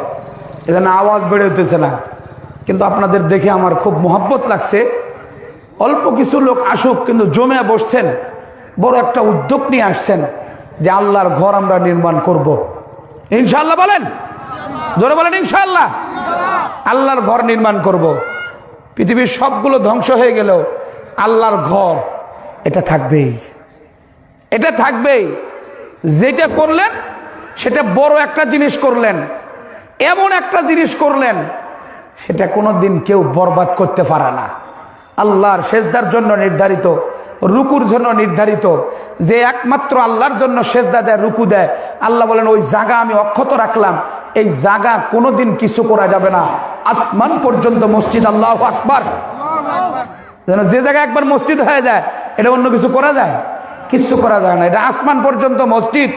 এখানে আওয়াজ বেড়ে উঠতেছে না, কিন্তু আপনাদের দেখে আমার খুব মহব্বত লাগছে। অল্প কিছু লোক আসুক, কিন্তু জমে বসছেন, বড় একটা উদ্যোগ নিয়ে আসছেন যে আল্লাহর ঘর আমরা নির্মাণ করব। ইনশাআল্লাহ বলেন, জোরে বলেন ইনশাআল্লাহ। আল্লাহর ঘর নির্মাণ করব। পৃথিবীর সবগুলো ধ্বংস হয়ে গেলেও আল্লাহর ঘর এটা থাকবেই, এটা থাকবেই। যেটা করলেন সেটা বড় একটা জিনিস করলেন, এমন একটা জিনিস করলেন, সেটা কোনোদিন কেউ বরবাদ করতে পারে না। আল্লাহর সেজদার জন্য নির্ধারিত, রুকুর জন্য নির্ধারিত, যে একমাত্র আল্লাহর জন্য সেজদা দেয়, রুকু দেয়, আল্লাহ বলেন ওই জায়গা আমি অক্ষত রাখলাম, এই জায়গা কোনোদিন কিছু করা যাবে না, আসমান পর্যন্ত মসজিদ। আল্লাহু আকবার। যে জায়গা একবার মসজিদ হয়ে যায়, এটা অন্য কিছু করা যায়? কিছু করা যায় না, এটা আসমান পর্যন্ত মসজিদ।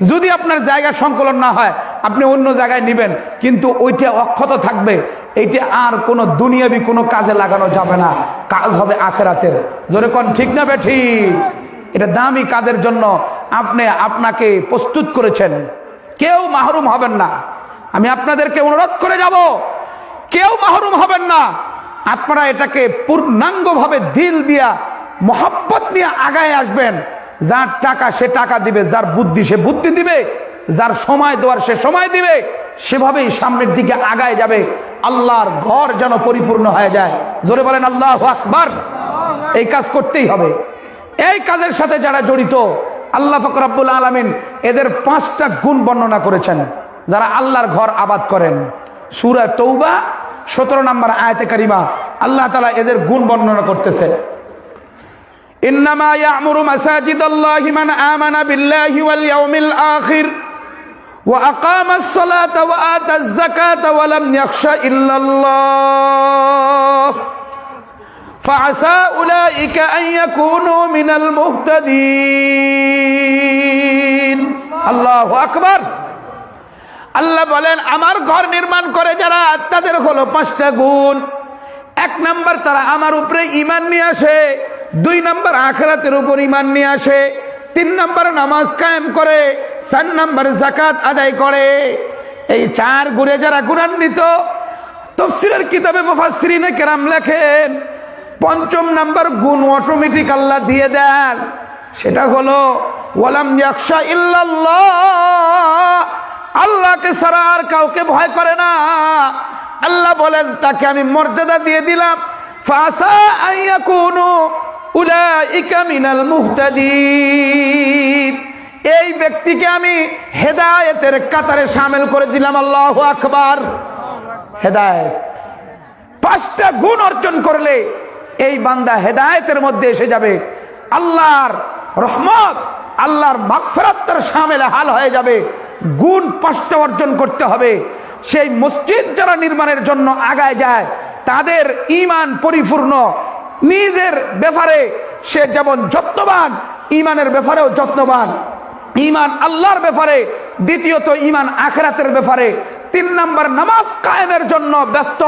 যদি আপনার জায়গা সংকলন না হয়, আপনি অন্য জায়গায় নেবেন, কিন্তু ওইটা অক্ষত থাকবে। এইটা আর কোনো দুনিয়াবি কোনো কাজে লাগানো যাবে না, কাজ হবে আখিরাতের। জোরে কোন ঠিক না বেঠি? এটা দামি কাজের জন্য আপনাকে প্রস্তুত করেছেন, কেউ মাহরুম হবেন না। আমি আপনাদেরকে অনুরোধ করে যাব, কেউ মাহরুম হবেন না। আপনারা এটাকে পূর্ণাঙ্গভাবে দিল দিয়া মহব্বত নিয়ে আগায় আসবেন। যার টাকা সে টাকা দিবে, যার বুদ্ধি সে বুদ্ধি দিবে, যার সময় দেওয়ার সে সময় দিবে, সেভাবেই সামনের দিকে আগায় যাবে। আল্লাহর ঘর যেন পরিপূর্ণ হয়ে যায়। জোরে বলেন আল্লাহু আকবার। এই কাজ করতেই হবে। এই কাজের সাথে যারা জড়িত, আল্লাহ পাক রব্বুল আলামিন এদের 5টা গুণ বর্ণনা করেছেন যারা আল্লাহর ঘর আবাদ করেন। সূরা তৌবা 17 নম্বর আয়াতে কারিমা আল্লাহ তাআলা এদের গুণ বর্ণনা করতেছে। ইন্নামা ইয়া'মুরু মাসাজিদাল্লাহি মান আমানা বিল্লাহি ওয়াল ইয়াউমিল আখির ওয়া আকামাস সালাতা ওয়া আতাজ যাকাতা ওয়া লাম ইয়াখশা ইল্লাল্লাহ ফাআসা উলাইকা আন ইয়াকুনু মিনাল মুহতাদিন। আল্লাহু আকবার। আল্লাহ বলেন আমার ঘর নির্মাণ করে যারা, তাদের হলো 5টা গুণ। 1 নাম্বার, তারা আমার উপরে ঈমান নিয়ে আসে। 2 নাম্বার, আখিরাতের উপর ঈমান নিয়ে আসে। 3 নাম্বার, নামাজ কায়েম করে। 4 নাম্বার, যাকাত আদায় করে। এই 4 গুণে যারা গুণান্বিত, তাফসীরের কিতাবে মুফাসসিরিনে কেরাম লেখেন 5ম নাম্বার গুণ অটোমেটিক আল্লাহ দিয়ে দেন, সেটা হলো ওয়ালাম ইয়াখশা ইল্লাল্লাহ, আল্লাহকে ছাড়া আর কাউকে ভয় করে না। আল্লাহ বলেন তাকে আমি মর্যাদা দিয়ে দিলাম, ফাসা আইয়াকুনু উলাইকা মিনাল মুহতাদিন, এই ব্যক্তিকে আমি হেদায়েতের কাতারে শামিল করে দিলাম। আল্লাহু আকবার। হেদায়েত 5টা গুণ অর্জন করলে এই বান্দা হেদায়েতের মধ্যে এসে যাবে, আল্লাহর রহমত, আল্লাহর মাগফিরাত তার শামিল হাল হয়ে যাবে। গুণ 5টা অর্জন করতে হবে। সেই মসজিদ যারা নির্মাণের জন্য আগায় যায় তাদের ঈমান পরিপূর্ণ, নিজের ব্যাপারে সে যেমন যত্নবান, ঈমানের ব্যাপারেও যত্নবান, ঈমান আল্লাহর ব্যাপারে, দ্বিতীয়ত ঈমান আখিরাতের ব্যাপারে, 3 নাম্বার নামাজ কায়েমের জন্য ব্যস্ত,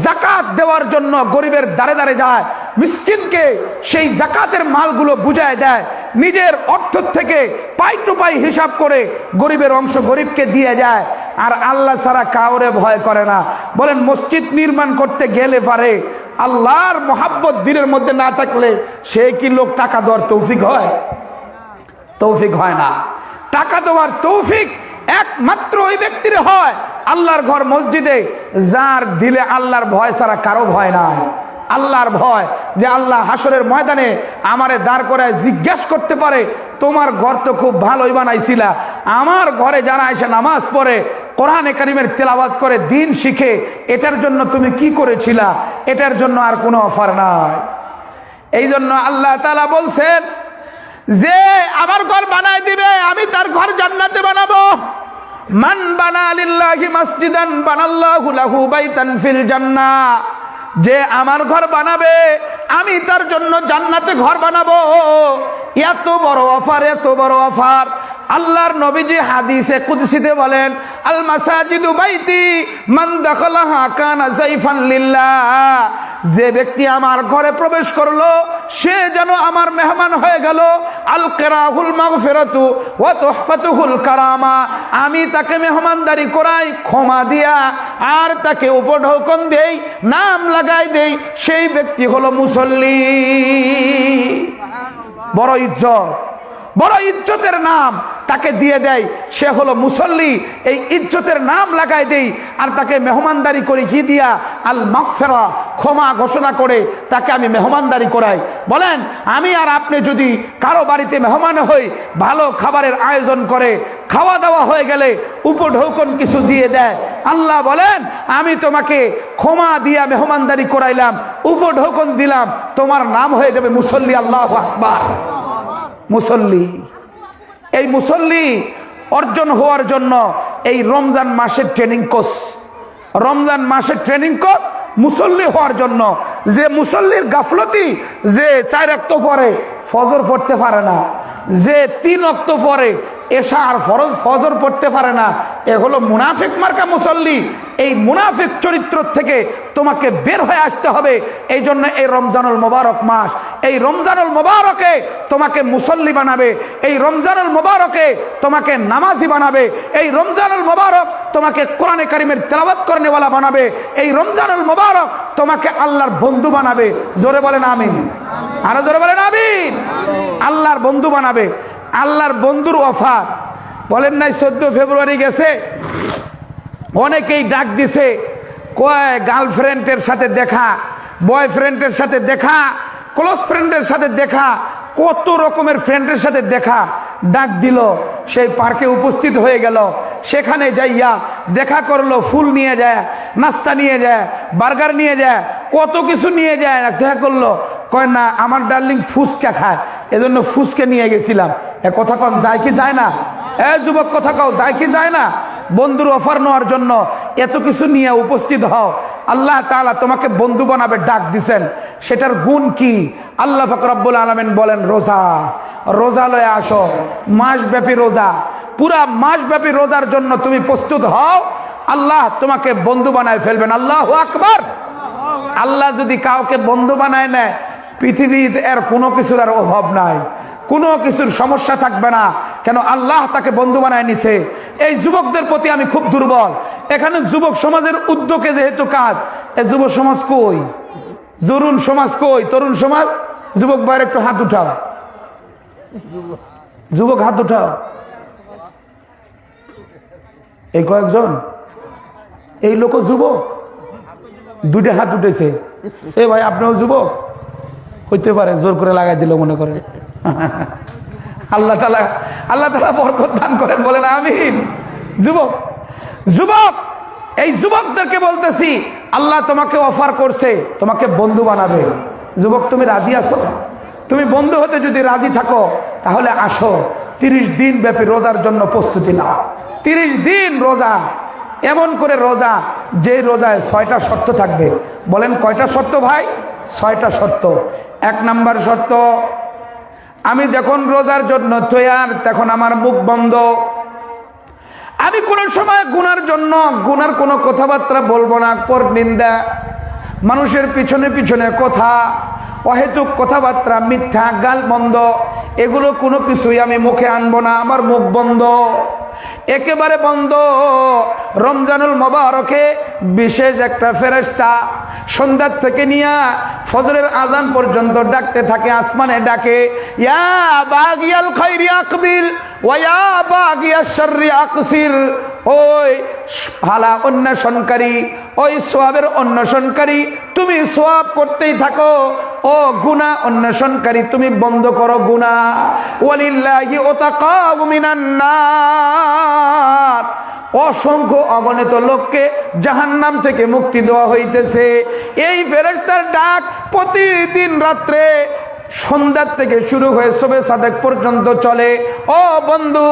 যাকাত দেওয়ার জন্য গরিবের দাঁড়ে দাঁড়ে যায়, মিসকিনকে সেই যাকাতের মালগুলো বুঝায় দেয়, নিজের অর্থ থেকে পাই টু পাই হিসাব করে গরিবের অংশ গরিবকে দিয়ে যায়, আর আল্লাহ ছাড়া কাউরে ভয় করে না। বলেন মসজিদ নির্মাণ করতে গেলে পারে আল্লাহর মোহাব্বত দিলের মধ্যে না থাকলে সে কি লোক টাকা দেওয়ার তৌফিক হয়? তৌফিক হয় না। টাকা দেওয়ার তৌফিক একমাত্র ওই ব্যক্তির হয় আল্লাহর ঘর মসজিদে যার দিলে আল্লাহর ভয় ছাড়া কারো ভয় নাই। আল্লাহর ভয়, যে আল্লাহ হাসরের ময়দানে আমারে দাঁড় করায় জিজ্ঞাসা করতে পারে, তোমার ঘর তো খুব ভালোই বানাইছিলা, আমার ঘরে যারা এসে নামাজ পড়ে, কোরআনে কারিমের তেলাওয়াত করে, দিন শিখে, এটার জন্য তুমি কি করেছিলা? এটার জন্য আর কোনো অফার নাই। এই জন্য আল্লাহ তাআলা বলছেন যে আমার ঘর বানায় দিবে, আমি তার ঘর জান্নাতে বানাবো। মান বানা লিল্লাহি মাসজিদান বানাল্লাহু লাহু বাইতান ফিল জান্নাহ, যে আমার ঘর বানাবে আমি তার জন্য জান্নাতে ঘর বানাবো। এত বড় অফার, এত বড় অফার। আল্লাহর নবীজি হাদিসে কুদসিতে বলেন, আল মাসাজিদু বাইতি মান দাখালাহা কানা যাইফান লিল্লাহ, যে ব্যক্তি আমার ঘরে প্রবেশ করলো সে যেন আমার মেহমান হয়ে গেল। আল কিরাহুল মাগফিরাতু ওয়া তুহফাতুহুল কারামা, আমি তাকে মেহমানদারি করাই ক্ষমা দিয়া, আর তাকে উপঢৌকন দেই, নাম লাগাই দেই, সেই ব্যক্তি হলো মুসল্লি। বড় ইজ্জত, বড় ইজ্জতের নাম তাকে দিয়ে দেয়, সে হলো মুসল্লি। এই ইজ্জতের নাম লাগাই দেই আর তাকে মেহমানদারি করি কি দিয়া? আল মাগফিরা, ক্ষমা ঘোষণা করে তাকে আমি মেহমানদারি করাই। বলেন আমি আর আপনি যদি কারো বাড়িতে মেহমান হই, ভালো খাবারের আয়োজন করে, খাওয়া দাওয়া হয়ে গেলে উপঢৌকন কিছু দিয়ে দেয়, আল্লাহ বলেন আমি তোমাকে ক্ষমা দিয়া মেহমানদারি করাইলাম, উপঢৌকন দিলাম, তোমার নাম হয়ে যাবে মুসল্লি। আল্লাহু আকবার। মুসল্লি, এই মুসল্লি অর্জন হওয়ার জন্য এই রমজান মাসের ট্রেনিং কোর্স, রমজান মাসের ট্রেনিং কোর্স মুসল্লি হওয়ার জন্য। যে মুসল্লির গাফলতি, যে 4 ওয়াক্ত পরে ফজর পড়তে পারে না, যে 3 ওয়াক্ত পরে এশা আর ফজর পড়তে পারে না, এ হলো মুনাফিক মার্কা মুসল্লি। এই মুনাফিক চরিত্র থেকে তোমাকে বের হয়ে আসতে হবে। এই জন্য এই রমজানুল মোবারক মাস, এই রমজানুল মোবারকে তোমাকে মুসল্লি বানাবে, এই রমজানুল মোবারকে তোমাকে নামাজি বানাবে, এই রমজানুল মোবারক তোমাকে কোরআনে কারিমের তেলাওয়াত করেনেওয়ালা বানাবে, এই রমজানুল মোবারক তোমাকে আল্লাহর বন্ধু বানাবে। জোরে বলেন আমিন, আরো জোরে বলেন আমিন। আল্লাহর বন্ধু বানাবে। আল্লাহর বন্ধুর অফার বলেন নাই, 14 ফেব্রুয়ারি গেছে, অনেকেই ডাক দিছে, কয় গার্লফ্রেন্ডের সাথে দেখা, বয়ফ্রেন্ডের সাথে দেখা, ক্লোজ ফ্রেন্ডের সাথে দেখা, কত রকমের ফ্রেন্ডের সাথে দেখা, ডাক দিল, সেই পার্কে উপস্থিত হয়ে গেল, সেখানে যাইয়া দেখা করলো, ফুল নিয়ে যায়, নাস্তা নিয়ে যায়, বার্গার নিয়ে যায়, কত কিছু নিয়ে যায়, দেখা করলো, কয় না আমার ডার্লিং ফুচকা খায়, এজন্য ফুচকা নিয়ে গেছিলাম। এ কথা কম যায় কি যায় না? যুবক কথা কও, যায় কি যায় না? বন্ধুর অফার নেওয়ার জন্য এত কিছু নিয়ে উপস্থিত হও। আল্লাহ তাআলা তোমাকে বন্ধু বানাবে, ডাক দিছেন, সেটার গুণ কি? আল্লাহ পাক রব্বুল আলামিন বলেন রোজা, রোজা লয়ে আসো, মাসব্যাপী রোজা, পুরা মাসব্যাপী রোজার জন্য তুমি প্রস্তুত হও, আল্লাহ তোমাকে বন্ধু বানায় ফেলবেন। আল্লাহু আকবার। আল্লাহ যদি কাউকে বন্ধু বানায় নেয়, পৃথিবীতে এর কোনো কিছুর আর অভাব নাই, কোনো কিছুর সমস্যা থাকবে না। কেন? আল্লাহ তাকে বন্ধু বানায় নিছে। এই যুবকদের প্রতি আমি খুব দুর্বল। এখানে যুবক সমাজের উদ্যোগে যেহেতু কাজ, এই যুব সমাজ কই, তরুণ সমাজ কই? তরুণ সমাজ, যুবক ভাইয়ের একটু হাত উঠাও, যুবক হাত উঠাও। এই কয়েকজন, এই লোক যুবক, দুইটা হাত উঠেছে। এ ভাই আপনিও যুবক হইতে পারে, জোর করে লাগাই দিল মনে করে। আল্লাহ তাআলা বরকত দান করেন, বলেন আমিন। যুবক, যুবক, এই যুবকদেরকে বলতেছি, আল্লাহ তোমাকে অফার করছে, তোমাকে বন্ধু বানাবে। যুবক, তুমি রাজি আছো? তুমি বন্ধু হতে যদি রাজি থাকো তাহলে আসো, 30 দিন ব্যাপী রোজার জন্য প্রস্তুতি নাও। 30 দিন রোজা, এমন করে রোজা যে রোজায় 6টা শর্ত থাকবে। বলেন কয়টা শর্ত ভাই? 6টা শর্ত। 1 নাম্বার শর্ত, আমি যখন রোজার জন্য তৈয়ার তখন আমার মুখ বন্ধ। আমি কোনো সময় গুনার জন্য গুনার কোনো কথাবার্তা বলবো না, পর নিন্দা, মানুষের পিছনে পিছনে কথা, অহেতুক কথাবার্তা, মিথ্যা, গালমন্দ, এগুলো কোনো কিছুই আমি মুখে আনবো না। আমার মুখ বন্ধ, একেবারে বন্ধ। রমজানুল মোবারকে বিশেষ একটা ফেরেশতা সন্ধ্যার থেকে নিয়ে ফজরের আজান পর্যন্ত ডাকতে থাকে, আসমানে ডাকে, ইয়া বাগিয়াল খাইরি আকবিল ওয়া ইয়া বাগিয়াশ শাররি আকসির। ওই ভালা অন্বেষণকারী, ওই সওয়াবের অন্বেষণকারী, তুমি সওয়াব করতেই থাকো। ও গুনাহ অন্বেষণকারী, তুমি বন্ধ করো গুনাহ। ওয়ালিল্লাহি উতাকাউ মিনান নার, অসংখ্য অগণিত লোককে জাহান্নাম থেকে মুক্তি দেওয়া হইতেছে। এই ফেরেশতার ডাক প্রতিদিন রাত্রে সন্ধ্যা থেকে শুরু হয়ে শবে সাদেক পর্যন্ত চলে। ও বন্ধু,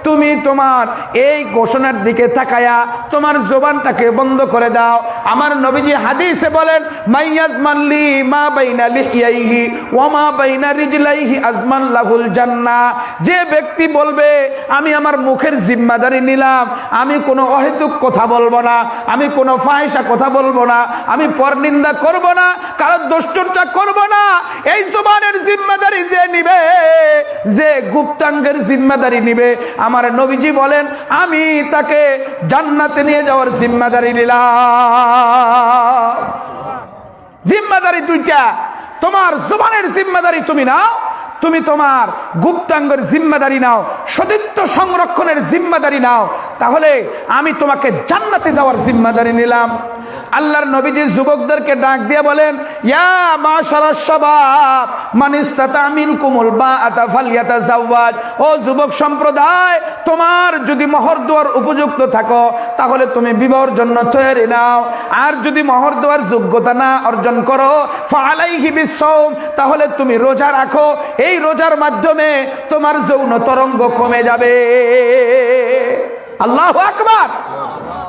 তুমি তোমার এই ঘোষণার দিকে তাকায়া তোমার জবানটাকে বন্ধ করে দাও। আমার নবীজি হাদিসে বলেন, মাইয়াজ মাল্লি মা বাইনা লিহিয়াইহি ওয়া মা বাইনা রিজলাইহি আজমান লাহুল জান্নাহ। যে ব্যক্তি বলবে আমি আমার মুখের জিম্মাদারি নিলাম, আমি কোনো অহেতুক কথা বলবো না, আমি কোনো ফাহিশা কথা বলবো না, আমি পরনিন্দা করব না, কারো দুষ্টতা করব না, এই জবানের জিম্মাদারি যে নিবে, যে গুপ্তাঙ্গের জিম্মাদারি নিবে, আমার নবীজি বলেন আমি তাকে জান্নাতে নিয়ে যাওয়ার জিম্মাদারি নিলাম। জিম্মাদারি দুইটা, তোমার জবানের জিম্মাদারি তুমি নাও, তুমি তোমার গুপ্তাঙ্গের জিম্মাদারি নাও, সতীত্ব সংরক্ষণের জিম্মাদারি নাও, তাহলে আমি তোমাকে জান্নাতে যাওয়ার জিম্মাদারি নিলাম। আল্লাহর নবীজি যুবকদেরকে ডাক দিয়ে বলেন, ইয়া মাশারাশ শাবাব মান ইসতাতা মিনকুমুল বাআতা ফালইয়াতাযাওয়াজ। ও যুবক সম্প্রদায়, তোমার যদি মোহর দেওয়ার উপযুক্ত থাকো তাহলে তুমি বিবাহের জন্য তৈরি নাও, আর যদি মোহর দেওয়ার যোগ্যতা না অর্জন করো ফালাইহি বিসসাওম, তাহলে তুমি রোজা রাখো। এই রোজার মাধ্যমে তোমার যৌন তরঙ্গ কমে যাবে। আল্লাহু আকবার।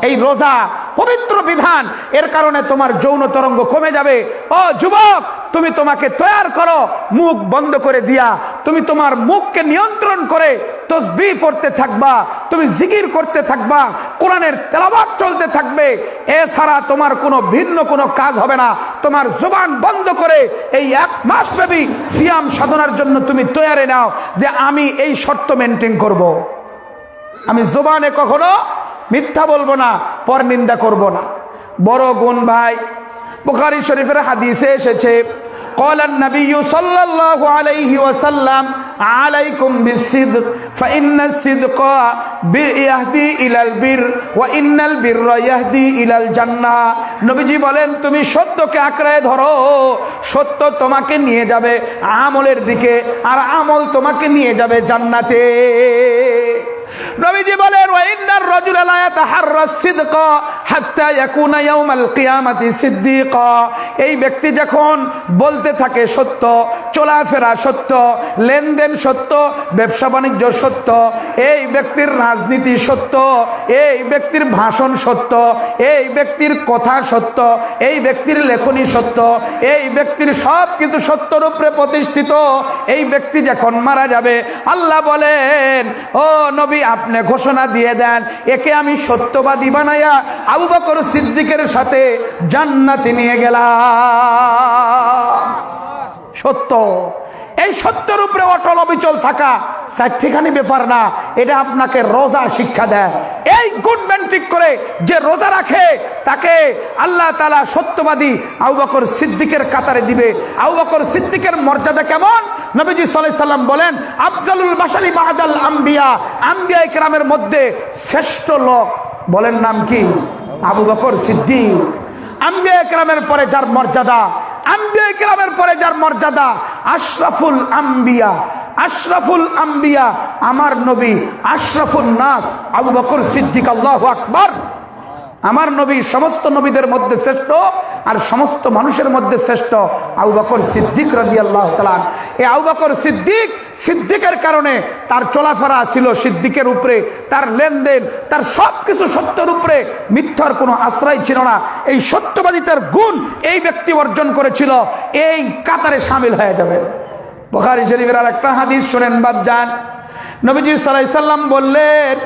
এই রোজা পবিত্র বিধান, এর কারণে তোমার যৌন তরঙ্গ কমে যাবে। ও যুবক, তুমি তোমাকে তৈয়ার করো, মুখ বন্ধ করে দিয়া তুমি তোমার মুখকে নিয়ন্ত্রণ করে তাসবিহ পড়তে থাকবা, তুমি জিকির করতে থাকবা, কোরআনের তেলাওয়াত চলতে থাকবে। এছাড়া তোমার কোনো ভিন্ন কোনো কাজ হবে না। তোমার জবান বন্ধ করে এই 1 মাস ব্যাপী সিয়াম সাধনার জন্য তুমি তৈয়ারে নাও যে আমি এই শর্ত মেনটেন করব। আমি জবানে কখনো মিথ্যা বলবো না, পরনিন্দা করব না। বড় গুণ ভাই, বুখারী শরীফের হাদিসে এসেছে, قال النبي صلى الله عليه وسلم عليكم بالصدق فإن الصدق يهدي إلى البر وإن البر يهدي إلى الجنة। নবীজি বলেন, তুমি সত্যকে আঁকড়ে ধরো, সত্য তোমাকে নিয়ে যাবে আমলের দিকে, আর আমল তোমাকে নিয়ে যাবে জান্নাতে। নবীজি বলেন, ওয়া ইন্নার রাজুলা লা ইয়াতাহাররা সিদকা হাত্তা ইয়াকুনা ইয়াউমাল কিয়ামাতি সিদ্দীকা। এই ব্যক্তি যখন বলতে থাকে সত্য, চলাফেরা সত্য, লেনদেন সত্য, ব্যবসা বাণিজ্য সত্য, এই ব্যক্তির রাজনীতি সত্য, এই ব্যক্তির ভাষণ সত্য, এই ব্যক্তির কথা সত্য, এই ব্যক্তির লেখনী সত্য, এই ব্যক্তির সব কিছু সত্যের উপরে প্রতিষ্ঠিত। এই ব্যক্তি যখন মারা যাবে, আল্লাহ বলেন, ও নবী আপনি ঘোষণা দিয়ে দেন, একে আমি সত্যবাদী বানায়া আবু বকর সিদ্দিকের সাথে জান্নাতে নিয়ে গেলাম। সত্য। এই সত্যের উপরে অটল অবিচল থাকা চারটিখানি ব্যাপার না, এটা আপনাকে রোজা শিক্ষা দেয়। এই গুড মেনটেন করে যে রোজা রাখে তাকে আল্লাহ তাআলা সত্যবাদী আবু বকর সিদ্দিকের কাতারে দিবে। আবু বকর সিদ্দিকের মর্যাদা কেমন? নবীজি সাল্লাল্লাহু আলাইহি সাল্লাম বলেন, আফজালুল বাশারি বাদাল আম্বিয়া, আম্বিয়া ইকরামের মধ্যে শ্রেষ্ঠ লোক বলেন নাম কি? আবু বকর সিদ্দিক। আম্বিয়া ইকরামের পরে যার মর্যাদা, আম্বিয়া ইকরামের পরে যার মর্যাদা, আশরাফুল আম্বিয়া, আশরাফুল আম্বিয়া আমার নবী, আশরাফুন নাস আবু বকর সিদ্দিক। আল্লাহু আকবার। আমার নবী সমস্ত নবীদের মধ্যে শ্রেষ্ঠ, আর সমস্ত মানুষের মধ্যে শ্রেষ্ঠ আবু বকর সিদ্দিক রাদিয়াল্লাহু তাআলা। এই আবু বকর সিদ্দিক, সিদ্দিকের কারণে তার চলাফেরা ছিল সিদ্দিকের উপরে, তার লেনদেন, তার সবকিছু সত্যের উপরে, মিথ্যার কোনো আশ্রয় ছিল না। এই সত্যবাদিতার গুণ এই ব্যক্তি অর্জন করেছিল। এই কাতারে শামিল হয়ে যাবে। বুখারী শরীফের আরেকটা হাদিস শুনেন বাপজান। নবীজি সাল্লাল্লাহু আলাইহি সাল্লাম বললেন,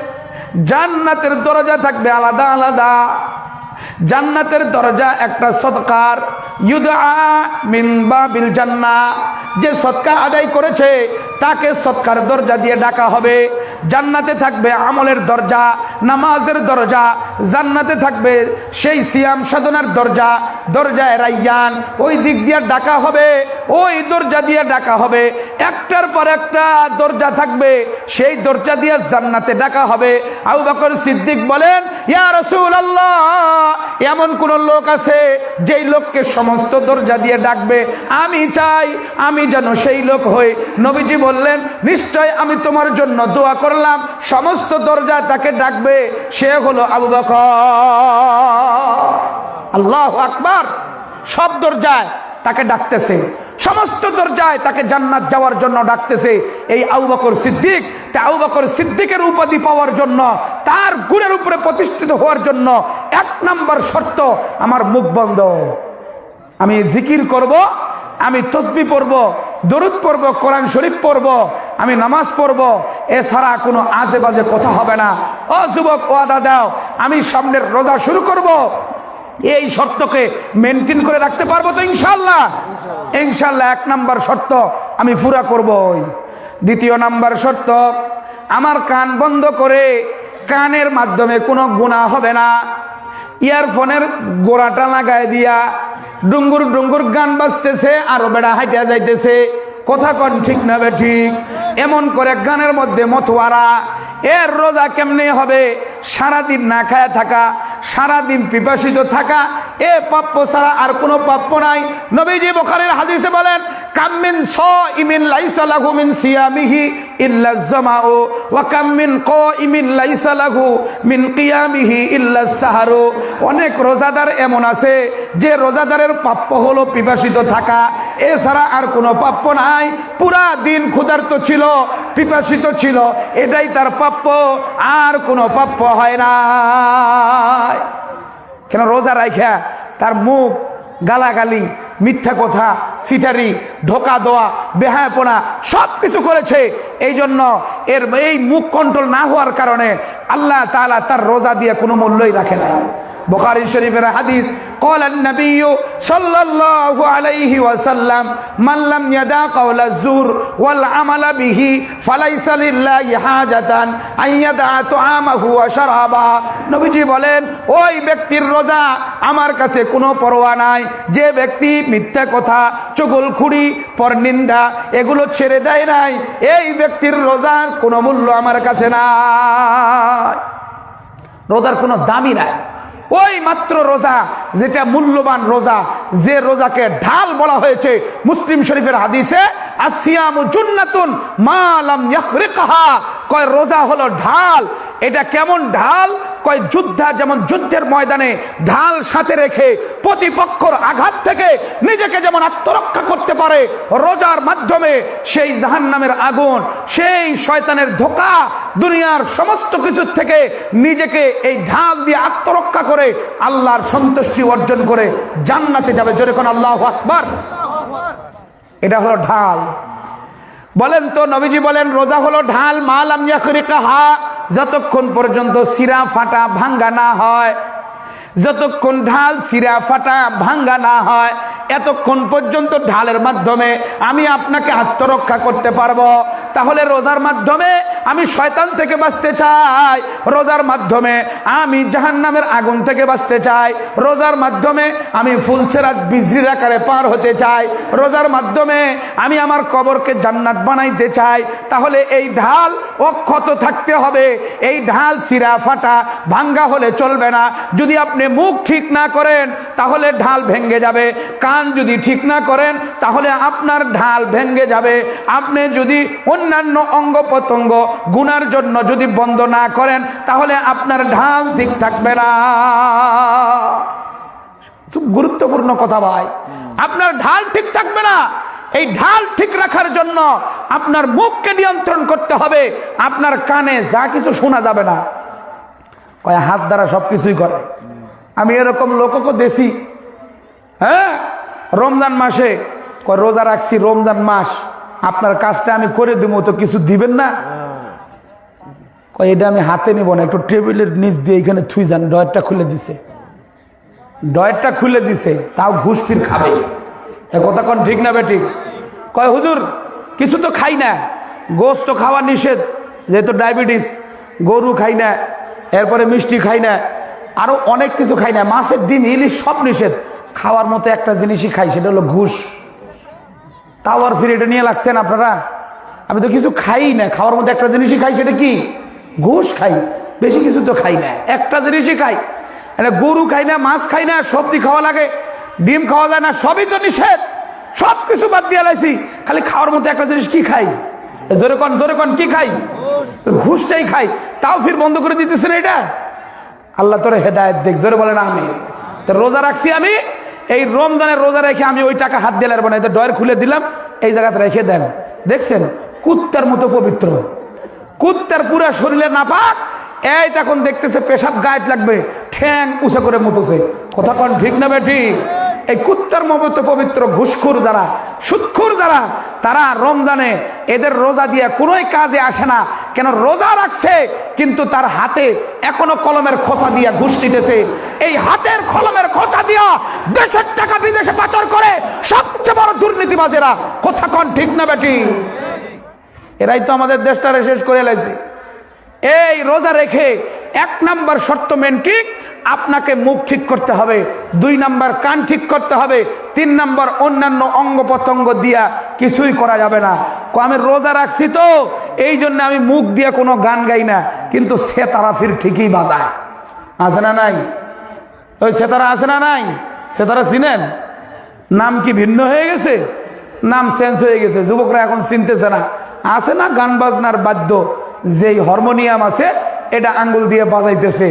জান্নাতের দরজা থাকবে আলাদা আলাদা। জান্নাতের দরজা একটা সদকার, ইউদআ মিন বাবিল জান্নাহ, যে সদকা আদায় করেছে তাকে সদকার দরজা দিয়ে ডাকা হবে। জান্নাতে থাকবে আমলের দরজা, নামাজের দরজা, জান্নাতে থাকবে সেই সিয়াম সাধনার দরজা, দরজায় রাইয়ান, ওই দিক দিয়ে ডাকা হবে, ওই দরজা দিয়ে ডাকা হবে। একটার পর একটা দরজা থাকবে, সেই দরজা দিয়ে জান্নাতে ডাকা হবে। আবু বকর সিদ্দিক বলেন, ইয়া রাসূলুল্লাহ, এমন কোন লোক আছে যেই লোককে সমস্ত দরজা দিয়ে ডাকবে? আমি চাই আমি যেন সেই লোক হই। নবীজি বললেন, নিশ্চয় আমি তোমার জন্য দোয়া করলাম, সমস্ত দরজা তাকে ডাকবে, সে হলো আবু বকর। আল্লাহু আকবার। সব দরজায় তাকে ডাকতেছে, সমস্ত দরজায় তাকে জান্নাত যাওয়ার জন্য ডাকতেছে এই আবু বকর সিদ্দিক। তা আবু বকর সিদ্দিকের উপাধি পাওয়ার জন্য, তার গুণের উপরে প্রতিষ্ঠিত হওয়ার জন্য এক নাম্বার শর্ত, আমার মুখ বন্ধ। আমি জিকির করব, আমি তসবিহ পড়ব, দরুদ পড়ব, কোরআন শরীফ পড়ব, আমি নামাজ পড়ব, এছাড়া কোনো আজে বাজে কথা হবে না। ও যুবক, ওয়াদা দাও, আমি সামনের রোজা শুরু করব। এই শর্তকে মেনটেন করে রাখতে পারবো তো ইনশাআল্লাহ? ইনশাআল্লাহ। এক নাম্বার শর্ত আমি পুরা করবই। দ্বিতীয় নাম্বার শর্ত, আমার কান বন্ধ করে, কানের মাধ্যমে কোনো গুনাহ হবে না। ইয়ারফোনের গোড়াটা লাগায় দিয়া ডুঙ্গুর ডুঙ্গুর গান বাজতেছে, আরো বেড়া হাইটা যাইতেছে, কথা কন ঠিক না বে ঠিক? এমন করে গানের মধ্যে মতোয়ারা। এর রোজা কেমনে হবে? সারাদিন না খায়া থাকা, সারাদিন পিপাসিত থাকা, এ পাপ্য ছাড়া আর কোনো পাপ্য নাই। নবীজি বুখারীর হাদিসে বলেন, কাম মিন সাইমিন লাইসা লাহু মিন সিয়ামিহি ইল্লা যামাউ ওয়া কাম মিন কাইমিন লাইসা লাহু মিন কিয়ামিহি ইল্লা সাহরু। অনেক রোজাদার এমন আছে যে রোজাদারের প্রাপ্য হলো পিপাসিত থাকা, এছাড়া আর কোনো প্রাপ্য নাই। পুরা দিন ক্ষুধার্ত ছিল, পিপাসিত ছিল, এটাই তার প্রাপ্য, আর কোনো প্রাপ্য হয় না। কেন? রোজা রাখা তার মুখ গালাগালি, মিথ্যা কথা, সিটারি, ধোকা দেওয়া, বেহায়াপনা সব কিছু করেছে। এই জন্য এর এই মুখ কন্ট্রোল না হওয়ার কারণে আল্লাহ তাআলা তার রোজা দিয়ে কোনো মূল্যই রাখে না। বুখারী শরীফের হাদিস, قال النبي صلى الله عليه وسلم من لم يدع قول الزور والعمل به فليس لله حاجة أن يدع طعامه وشرابه। নবীজি বলেন, ওই ব্যক্তির রোজা আমার কাছে কোনো পরোয়া নাই যে ব্যক্তি মিথ্যা কথা, চুগলখুরি, পরনিন্দা এগুলো ছেড়ে দেয় নাই। এই ব্যক্তির রোজার কোনো মূল্য আমার কাছে নাই। রোজার কোনো দামই নাই। ওই মাত্র রোজা যেটা মূল্যবান রোজা, যে রোজাকে ঢাল বলা হয়েছে। মুসলিম শরীফের হাদিসে, আসিয়ামু জুন্নাতুন মা লাম ইয়াখরিকহা, কয় রোজা হলো ঢাল। এটা কেমন ঢাল? কয় যুদ্ধা, যেমন যুদ্ধের ময়দানে ঢাল সাথে রেখে প্রতিপক্ষর আঘাত থেকে নিজেকে যেমন আত্মরক্ষা করতে পারে, রোজার মাধ্যমে সেই জাহান্নামের আগুন, সেই শয়তানের ধোঁকা, দুনিয়ার সমস্ত কিছুর থেকে নিজেকে এই ঢাল দিয়ে আত্মরক্ষা করে আল্লাহর সন্তুষ্টি অর্জন করে জান্নাতে যাবে। জোরে কোন আল্লাহু আকবার। এটা হলো ঢাল। বলেন তো, নবীজি বলেন রোজা হলো ঢাল, মা লাম ইয়াখরিকহা, যতক্ষণ পর্যন্ত শিরা ফাটা ভাঙ্গা না হয়, যতক্ষণ ঢাল শিরা ফাটা ভাঙ্গা না হয়, এতক্ষণ পর্যন্ত ঢালের মাধ্যমে আমি আপনাকে আত্মরক্ষা করতে পারবো, তাহলে রোজার মাধ্যমে আমি শয়তান থেকে বাঁচতে চাই, রোজার মাধ্যমে আমি জাহান্নামের আগুন থেকে বাঁচতে চাই, রোজার মাধ্যমে আমি ফুলসেরাত বিজলির আকারে পার হতে চাই, রোজার মাধ্যমে আমি আমার কবরকে জান্নাত বানাইতে চাই। তাহলে এই ঢাল অক্ষত থাকতে হবে, এই ঢাল সিরা ফাটা ভাঙ্গা হলে চলবে না। যদি আপনি মুখ ঠিক না করেন তাহলে ঢাল ভেঙ্গে যাবে, কান যদি ঠিক না করেন তাহলে আপনার ঢাল ভেঙ্গে যাবে। আপনি যদি অন্যান্য অঙ্গ প্রত্যঙ্গ গুনার জন্য যদি বন্ধ না করেন তাহলে আপনার ঢাল ঠিক থাকবে না। খুব গুরুত্বপূর্ণ কথা ভাই, আপনার ঢাল ঠিক থাকবে না। এই ঢাল ঠিক রাখার জন্য আপনার মুখকে নিয়ন্ত্রণ করতে হবে, আপনার কানে যা কিছু শোনা যাবে না। কয় হাত দ্বারা সবকিছুই করে, আমি এরকম লোককে দেখি। হ্যাঁ, রমজান মাসে কয় রোজা রাখছি, রমজান মাস আপনার কাজটা আমি করে দিব, তো কিছু দিবেন না? কয় এটা আমি হাতে নিব না, একটু টেবিলের নিচ দিয়ে এখানে থুই যান। ডয়ারটা খুলে দিছে, ডয়ারটা খুলে দিছে, তাও ঘুষ ফির খাবে। এ কথা কোন ঠিক না বেঠিক? কয় হুজুর কিছু তো খাই না, গোস্ত খাওয়া নিষেধ, যেহেতু ডায়াবেটিস, গরু খাই না, এরপরে মিষ্টি খাই না, আরো অনেক কিছু খাই না, মাছের ডিম ইলিশ সব নিষেধ, খাওয়ার মতো একটা জিনিসই খাই, সেটা হলো ঘুষ। তাও আর ফিরে এটা নিয়ে লাগছেন আপনারা? আমি তো কিছু খাই না, খাওয়ার মতো একটা জিনিসই খাই, সেটা কি? ঘুষ খাই। বেশি কিছু তো খাই না, একটা জিনিসই খাই। গরু খাই না, মাছ খাই না, সবজি খাওয়া লাগে, ডিম খাওয়া যায় না, সবই তো নিষেধ, সব কিছু বাদ দিয়ে লাইছি, খালি খাওয়ার মতো একটা জিনিস কি খাই? জোরে কন কি খাই? ঘুষটাই খাই, তাও ফির বন্ধ করে দিতেছেন। এটা আল্লাহ তোরে হেদায়েত দেখ, জোরে বলেন আমি। তো রোজা রাখছি আমি, এই রমজানের রোজা রেখে আমি ওই টাকা হাত দিয়ে লাগবো না, এটা ডয়ের খুলে দিলাম, এই জায়গাতে রেখে দেন। দেখছেন কুত্তার মতো পবিত্র, কুত্তার পুরা শরীরে নাপাক, এই তখন দেখতেছে পেশাব গায়েত লাগবে, ঠ্যাং উঁচা করে মুতছে। কথা কন ঠিক না বেঠিক? এই কুত্তার মতো পবিত্র ঘুষখোর যারা, সুদখোর যারা, তারা রমজানে এদের রোজা দিয়ে কোনোই কাজে আসে না। কেন? রোজা রাখছে কিন্তু তার হাতে এখনো কলমের খোঁচা দিয়া ঘুষ নিতেছে। এই হাতের কলমের খোঁচা দিয়া দেশের টাকা বিদেশে পাচার করে সবচেয়ে বড় দুর্নীতিবাজেরা। কথা কন ঠিক না বেঠিক? এরাই তো আমাদের দেশটারে শেষ করে লাইছে। এই রোজা রেখে 1 নাম্বার শর্ত মেন কি? আপনাকে মুখ ঠিক করতে হবে, 2 নাম্বার কান ঠিক করতে হবে, 3 নাম্বার অন্যান্য অঙ্গ প্রত্যঙ্গ দিয়া কিছুই করা যাবে না। আমি রোজা রাখছি তো এই জন্য আমি মুখ দিয়ে কোনো গান গাই না, কিন্তু সেতারা ফির ঠিকই বাজায়। আছে না নাই? ওই সেতারা আছে না নাই? সেতারা চিনেন? নাম কি ভিন্ন হয়ে গেছে? নাম চেঞ্জ হয়ে গেছে, যুবকরা এখন চিনতেছে না। আছে না গান বাজনার বাদ্য, যেই হারমোনিয়াম আছে এটা আঙ্গুল দিয়ে বাজাইতেছে,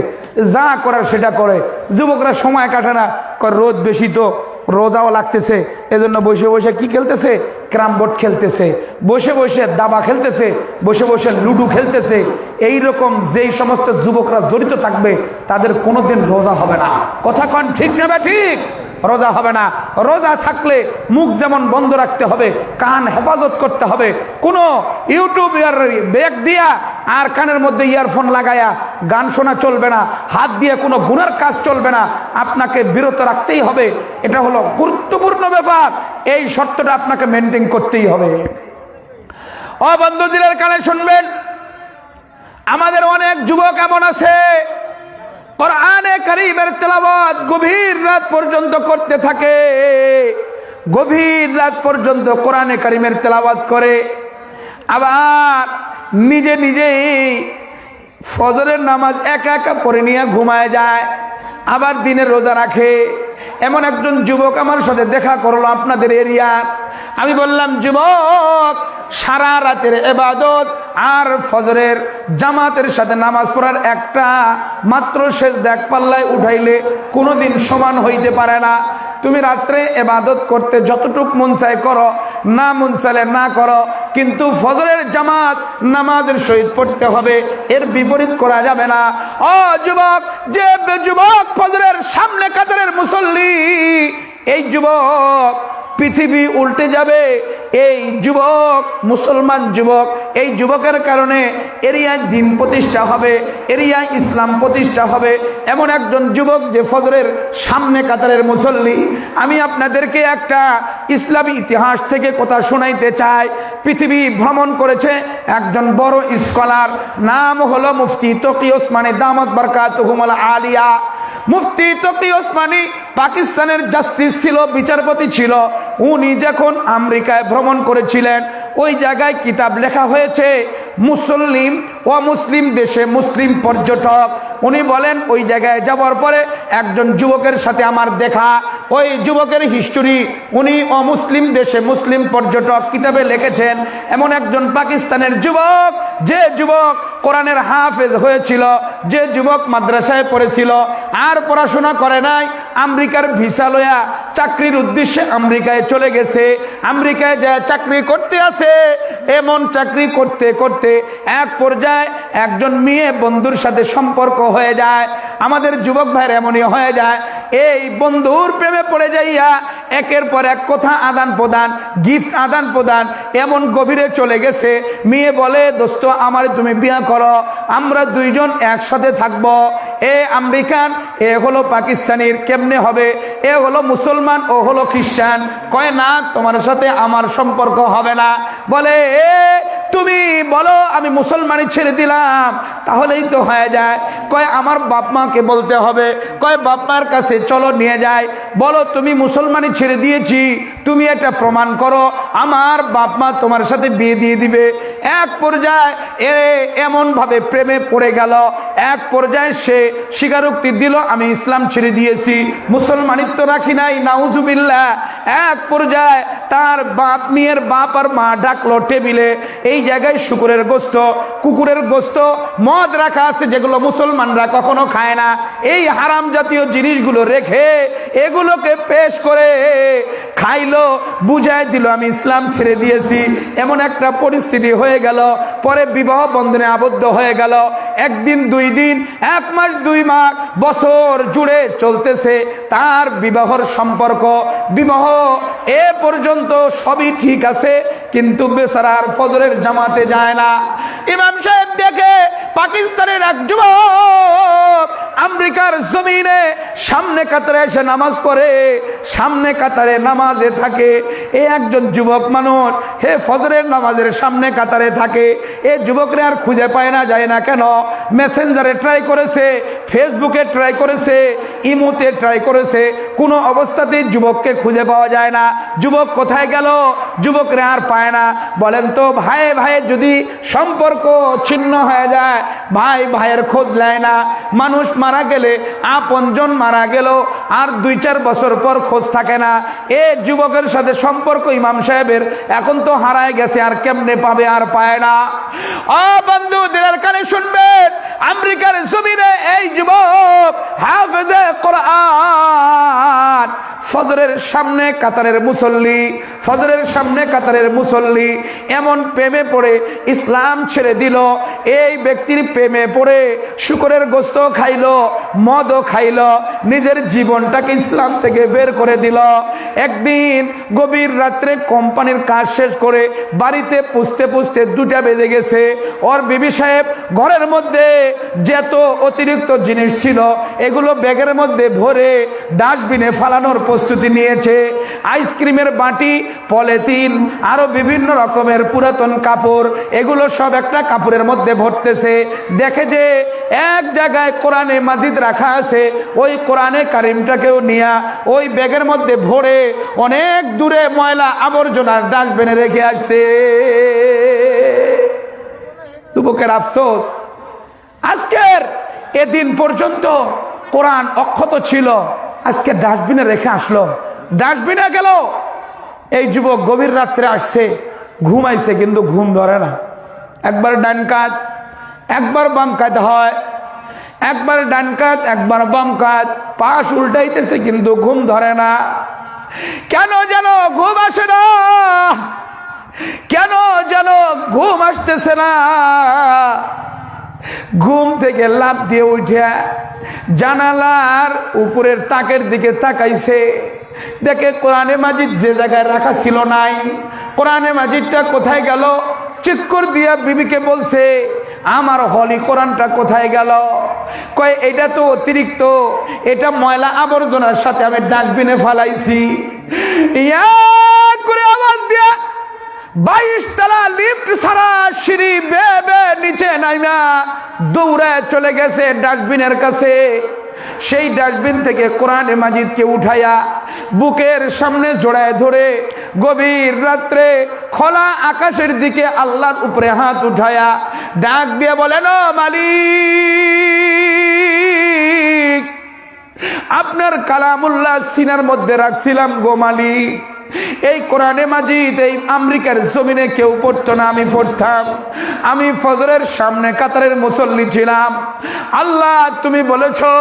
যা করার সেটা করে। যুবকরা সময় কাটে না, রোদ বেশি তো রোজাও লাগতেছে, এজন্য বসে বসে কি খেলতেছে? ক্যারাম বোর্ড খেলতেছে, বসে বসে দাবা খেলতেছে, বসে বসে লুডু খেলতেছে। এই রকম যেই সমস্ত যুবকরা জড়িত থাকবে তাদের কোনোদিন রোজা হবে না। কথা কন ঠিক না ঠিক? রোজা হবে না। রোজা থাকলে মুখ যেমন বন্ধ রাখতে হবে, কান হেফাজত করতে হবে। কোনো ইউটিউব ব্যাগ দিয়া আর কানের মধ্যে ইয়ারফোন লাগায়া গান শোনা চলবে না, হাত দিয়ে কোনো গুনার কাজ চলবে না, আপনাকে বিরত রাখতেই হবে। এটা হলো গুরুত্বপূর্ণ ব্যাপার, এই শর্তটা আপনাকে মেনটেন করতেই হবে। ও বন্ধু দিলের কানে শুনবেন, আমাদের অনেক যুবক এমন আছে কোরআনে কারীমের তেলাওয়াত গভীর রাত পর্যন্ত করতে থাকে, গভীর রাত পর্যন্ত কোরআনে কারীমের তেলাওয়াত করে, আবার নিজে নিজেই ফজরের নামাজ একা একা পড়ে নিয়ে ঘুমায় যায়, আবার দিনের রোজা রাখে। এমন একজন যুবক আমার সাথে দেখা করলো আপনাদের এরিয়ার। আমি বললাম, যুবক সারা রাতের ইবাদত আর ফজরের জামাতের সাথে নামাজ পড়ার একটা মাত্র সেজদা এক পাল্লায় উঠাইলে কোনোদিন সমান হইতে পারে না। তুমি রাত্রে ইবাদত করতে যতটুক মন চায় করো, না মন চাইলে না করো, কিন্তু ফজরের জামাত নামাজের সহিত পড়তে হবে, এর বিপরীত করা যাবে না। ও যুবক, যে যুবক ফজরের সামনে কাতারের মুসল্লি, এই যুবক পৃথিবী উল্টে যাবে এই যুবক মুসলমান যুবক, এই যুবকের কারণে এরিয়ায় দিন প্রতিষ্ঠা হবে, এরিয়ায় ইসলাম প্রতিষ্ঠা হবে, এমন একজন যুবক যে ফজরের সামনে কাতারের মুসল্লি। আমি আপনাদেরকে একটা ইসলামী ইতিহাস থেকে কথা শোনাইতে চাই। পৃথিবী ভ্রমণ করেছে একজন বড় স্কলার, নাম হলো মুফতি তকি ওসমানী দামাত বারকাতুহুমুল আলিয়া। মুফতি তকি ওসমানী পাকিস্তানের জাস্টিস ছিল, বিচারপতি ছিল। উনি যখন আমেরিকায় ভ্রমণ করেছিলেন, ওই জায়গায় কিতাব লেখা হয়েছে মুসলিম অমুসলিম দেশে মুসলিম পর্যটক। উনি বলেন ওই জায়গায় যাওয়ার পরে একজন যুবকের সাথে আমার দেখা, ওই যুবকের হিস্টোরি উনি অমুসলিম দেশে মুসলিম পর্যটক কিতাবে লিখেছেন। এমন একজন পাকিস্তানের যুবক, যে যুবক কোরআনের হাফেজ হয়েছিল, যে যুবক মাদ্রাসায় পড়েছিল, আর পড়াশোনা করে নাই, আমেরিকার ভিসা লয়া চাকরির উদ্দেশ্যে আমেরিকায় চলে গেছে। আমেরিকায় যায় চাকরি করতে আছে। এমন চাকরি করতে করতে এক পর্যায়ে একজন মেয়ে বন্ধুর সাথে সম্পর্ক হয়ে যায়। আমাদের যুবক ভাইয়ের এমনই হয়ে যায়, এই বন্ধুর প্রেমে পড়ে যাইয়া একের পর এক কথা আদান প্রদান, গিফট আদান প্রদান এমন গভীরে চলে গেছে। মেয়ে বলে, দোস্ত আমার তুমি বিয়ে করো, আমরা দুইজন একসাথে থাকবো। এ আমেরিকান, এ হলো পাকিস্তানির, কেমনে হবে? এ হলো মুসলমান, ও হলো খ্রিস্টান। কয় না, তোমার সাথে আমার সম্পর্ক হবে না। বলে, তুমি বলো আমি মুসলমানই ছেড়ে দিলাম, তাহলেই তো হয়ে যায়। কয় আমার বাপ মাকে বলতে হবে। কয় বাপ মার কাছে চলো নিয়ে যায়, বলো তুমি মুসলমানই ছেড়ে দিয়েছি, তুমি এটা প্রমাণ করো, আমার বাপ মা তোমার সাথে বিয়ে দিয়ে দিবে। এক পর্যায়ে এমন ভাবে প্রেমে পড়ে গেল, এক পর্যায়ে সে স্বীকারোক্তি দিল আমি ইসলাম ছেড়ে দিয়েছি, মুসলমানিত্ব রাখি নাই, নাউজুবিল্লাহ। এক পর্যায়ে তার বাপ, মেয়ের বাপ আর মা ডাকলো টেবিলে। এই জায়গায় শুকুরের গোস্ত, কুকুরের গোস্ত, মদ রাখা আছে, যেগুলো মুসলমানরা কখনো খায় না। এই হারাম জাতীয় জিনিসগুলো রেখে এগুলোকে পেশ করে খাইলো, বুঝাই দিল আমি ইসলাম ছেড়ে দিয়েছি। এমন একটা পরিস্থিতি হয়ে গেল। পরে বিবাহ বন্ধনে আবদ্ধ হয়ে গেল। একদিন, দুই দিন, এক মাস, 2 মাস, বছর জুড়ে চলতেছে তার বিবাহর সম্পর্ক। বিবাহ এ পর্যন্ত সবই ঠিক আছে, কিন্তু বেচারার ফজরের জামাতে যায় না। ইমাম সাহেব দেখে পাকিস্তানের এক যুবক আমেরিকার জমিনে সামনে কাতারে এসে নামাজ পড়ে, সামনে কাতারে নামাজে থাকে। এ একজন যুবক মানুষ, হে ফজরের নামাজের সামনে কাতারে থাকে। এ যুবকরে আর খুঁজে পায় না, যায় না কেন? মেসেঞ্জারে ট্রাই করেছে, ফেসবুকে ট্রাই করেছে, ইমোতে ট্রাই করেছে, কোনো অবস্থাতেই যুবককে খুঁজে পাওয়া যায় না। যুবক কোথায় গেল? যুবকরে আর পায় না। বলেন তো, ভাই ভাই যদি সম্পর্ক ছিন্ন হয়ে যায়, ভাই ভাইয়ের খোঁজ নেয় না। মানুষ মারা গেলে, আপনজন মারা গেল, আর 2-4 বছর পর খোঁজ থাকে না। এ যুবকের সাথে সম্পর্ক ইমাম সাহেবের এখন তো হারায় গেছে, আর কেমনে পাবে? আর পায় না। ও বন্ধু, দিলের কানে শুনবেন, আমেরিকার জমিনে এই যুবক হাফেজে কোরআন, ফজরের সামনে কাতারের মুসল্লি, ফজরের সামনে কাতারের মুসল্লি, এমন প্রেমে পড়ে ইসলাম ছেড়ে দিল। এই ব্যক্তির প্রেমে পড়ে শুকরের গোস্ত খাইলো, মদও খাইলো, নিজের জীবনটাকে ইসলাম থেকে বের করে দিল। একদিন গভীর রাত্রে কোম্পানির কাজ শেষ করে বাড়িতে পুষতে পুষতে 2টা বেজে গেছে। ওর বিবি সাহেব ঘরের মধ্যে যত অতিরিক্ত জিনিস ছিল এগুলো ব্যাগের মধ্যে ভরে ডাস্টবিনে ফালানোর প্রস্তুতি নিয়েছে। আইসক্রিমের বাটি, পলিথিন, আরো বিভিন্ন রকমের পুরাতন কাপড়, এগুলো সব একটা কাপড়ের মধ্যে ভরতেছে। দেখে যে এক জায়গায় কোরআনে মাজিদ রাখা আছে, ওই কোরআনে কারিমটাকেও নিয়ে ওই ব্যাগের মধ্যে ভরে অনেক দূরে ময়লা আবর্জনার ডাস্টবিনে রেখে আসছে। যুবকের আফসোস, আজকের এদিন পর্যন্ত কোরআন অক্ষত ছিল, আজকে ডাস্টবিনে রেখে আসলো, ডাস্টবিনে গেল। এই যুবক গভীর রাত্রে আসছে, ঘুমাইছে, কিন্তু ঘুম ধরে না। একবার ডান কাত, একবার বাম কাত হয়, একবার ডান কাত, একবার বাম কাত, পাশ উল্টাইতেছে, কিন্তু ঘুম ধরে না। কেন যেন ঘুম আসে না, কেন যেন ঘুম আসতেছে না। ঘুম থেকে লাফ দিয়ে উঠে জানালার উপরের তাকের দিকে তাকাইছে। দেখে কোরআনে মাজিদ যে জায়গায় রাখা ছিল নাই, কোরআনে মাজিদটা কোথায় গেল? চিৎকার দিয়া বিবিকে বলছে, আমার হলি কোরআনটা কোথায় গেল? কয় এটা তো অতিরিক্ত, এটা ময়লা আবর্জনার সাথে আমি ডাস্টবিনে ফালাইছি। ইয়া করে আওয়াজ দিয়া 22 তলা লিফট ছাড়া সিঁড়ি বেয়ে বেয়ে নিচে নাইমা দৌড়ে চলে গেছে ডাস্টবিনের কাছে। সেই ডাস্টবিন থেকে কোরআনে মাজিদকে উঠাইয়া বুকের সামনে জড়ায় ধরে গভীর রাত্রে খোলা আকাশের দিকে আল্লাহর উপরে হাত উঠায়া ডাক দিয়ে বলেন, ও মালিক, আপনার কালামুল্লাহ সিনার মধ্যে রাখছিলাম গো মালিক। এই কোরআনে মাজিদ এই আমেরিকার জমিনে কেউ পড়তো না, আমি পড়তাম। আমি ফজরের সামনে কাতারের মুসল্লি ছিলাম। আল্লাহ তুমি বলেছো,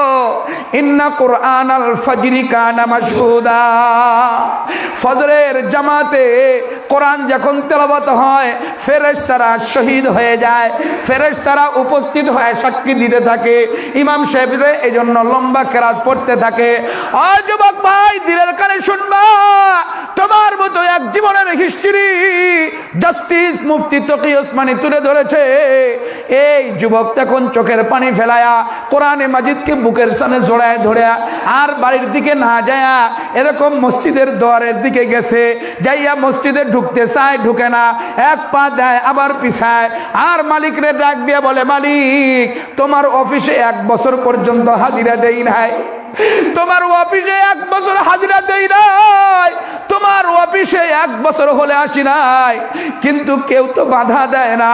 ইন্না কুরআনাল ফাজরি কানা মাশহুদা, ফজরের জামাতে কোরআন যখন তেলাওয়াত হয় ফেরেশতারা শহীদ হয়ে যায়, ফেরেশতারা উপস্থিত হয়ে সাক্ষী দিতে থাকে। ইমাম সাহেবরে এজন্য লম্বা কেরাত পড়তে থাকে। ও যুবক ভাই, দিলের কানে শুনবা, তোমার মতো এক জীবনের হিস্ট্রি জাস্টিস মুফতি তকি ওসমানী তুলে ধরেছে। এই যুবক তখন চোখের পানি ফেলায়া কোরআনে মাজিদকে বুকের সামনে জড়ায় ধরে আর বাড়ির দিকে না যায় এরকম মসজিদের দুয়ারের দিকে গেছে। যাইয়া মসজিদে ঢুকতে চায়, ঢুকে না, এক পা দেয় আবার পিছায়। আর মালিকরে ডাক দিয়ে বলে, মালিক তোমার অফিসে 1 বছর পর্যন্ত হাজিরা দেই নাই, তোমার অফিসে 1 বছর হাজিরা দেই নাই, তোমার অফিসে 1 বছর হলে আসি নাই, কিন্তু কেউ তো বাধা দেয় না,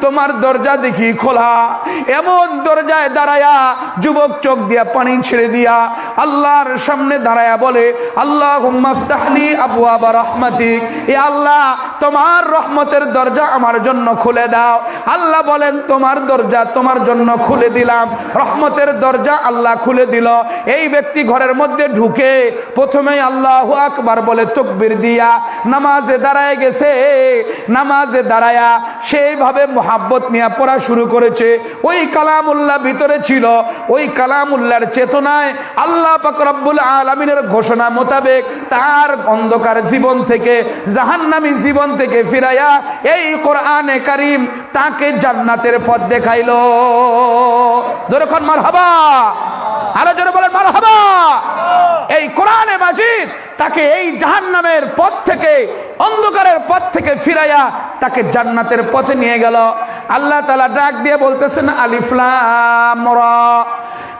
তোমার দরজা দেখি খোলা। এমন দরজায় দাঁড়ায়া যুবক চোখ দিয়া পানি ছেড়ে দিয়া আল্লাহর সামনে দাঁড়ায়া বলে, আল্লাহুম্মা ফতাহলি আবওয়াবা রাহমাতিক, এ আল্লাহ তোমার রহমতের দরজা আমার জন্য খুলে দাও। আল্লাহ বলেন, তোমার দরজা তোমার জন্য খুলে দিলাম। রহমতের দরজা আল্লাহ খুলে দিল। এই ব্যক্তি ঘরের মধ্যে ঢুকে প্রথমেই আল্লাহু আকবার বলে তাকবীর দিয়া নামাজে দাঁড়ায় গেছে। নামাজে দাঁড়ায়া সেইভাবে মোহাব্বত নিয়ে পড়া শুরু করেছে। ওই কালামুল্লাহ ভিতরে ছিল, ওই কালামুল্লাহর চেতনায় আল্লাহ পাক রব্বুল আলামিনের ঘোষণা মোতাবেক তার অন্ধকার জীবন থেকে, জাহান্নামী জীবন থেকে ফিরাইয়া এই কোরআনে কারীম তাকে জান্নাতের পথ দেখাইলো। জোরে কোন মারহাবা, আরো জোরে বলেন মারহাবা। এই কোরআনে মাজিদ তাকে এই জাহান্নামের পথ থেকে, অন্ধকারের পথ থেকে ফিরাইয়া তাকে জান্নাতের পথে নিয়ে গেল। আল্লাহ তাআলা ডাক দিয়ে বলতেছেন, আলিফ লাম রা,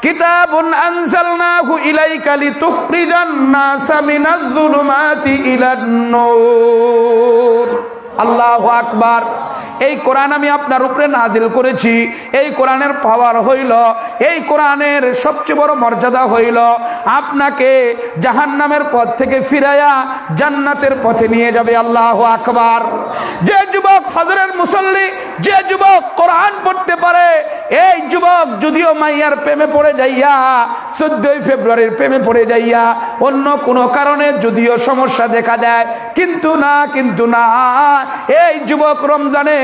কিতাবুন আনজালনাহু ইলাইকা লিতুখরিজান নাসা মিনাজ যুলুমাতি ইলান নূর। আল্লাহু আকবার। এই কোরআন আমি আপনার উপরে নাজিল করেছি। এই কোরআনের পাওয়ার হইল, এই কোরআনের সবচেয়ে বড় মর্যাদা হইল আপনাকে জাহান্নামের পথ থেকে ফিরাইয়া জান্নাতের পথে নিয়ে যাবে। আল্লাহু আকবার। যে যুবক ফজরের মুসল্লি, যে যুবক কোরআন পড়তে পারে, এই যুবক যদিও মাইয়ার প্রেমে পড়ে যাইয়া, 14 ফেব্রুয়ারির প্রেমে পড়ে যাইয়া অন্য কোনো কারণে যদিও সমস্যা দেখা দেয়, কিন্তু না, এই যুবক রমজানে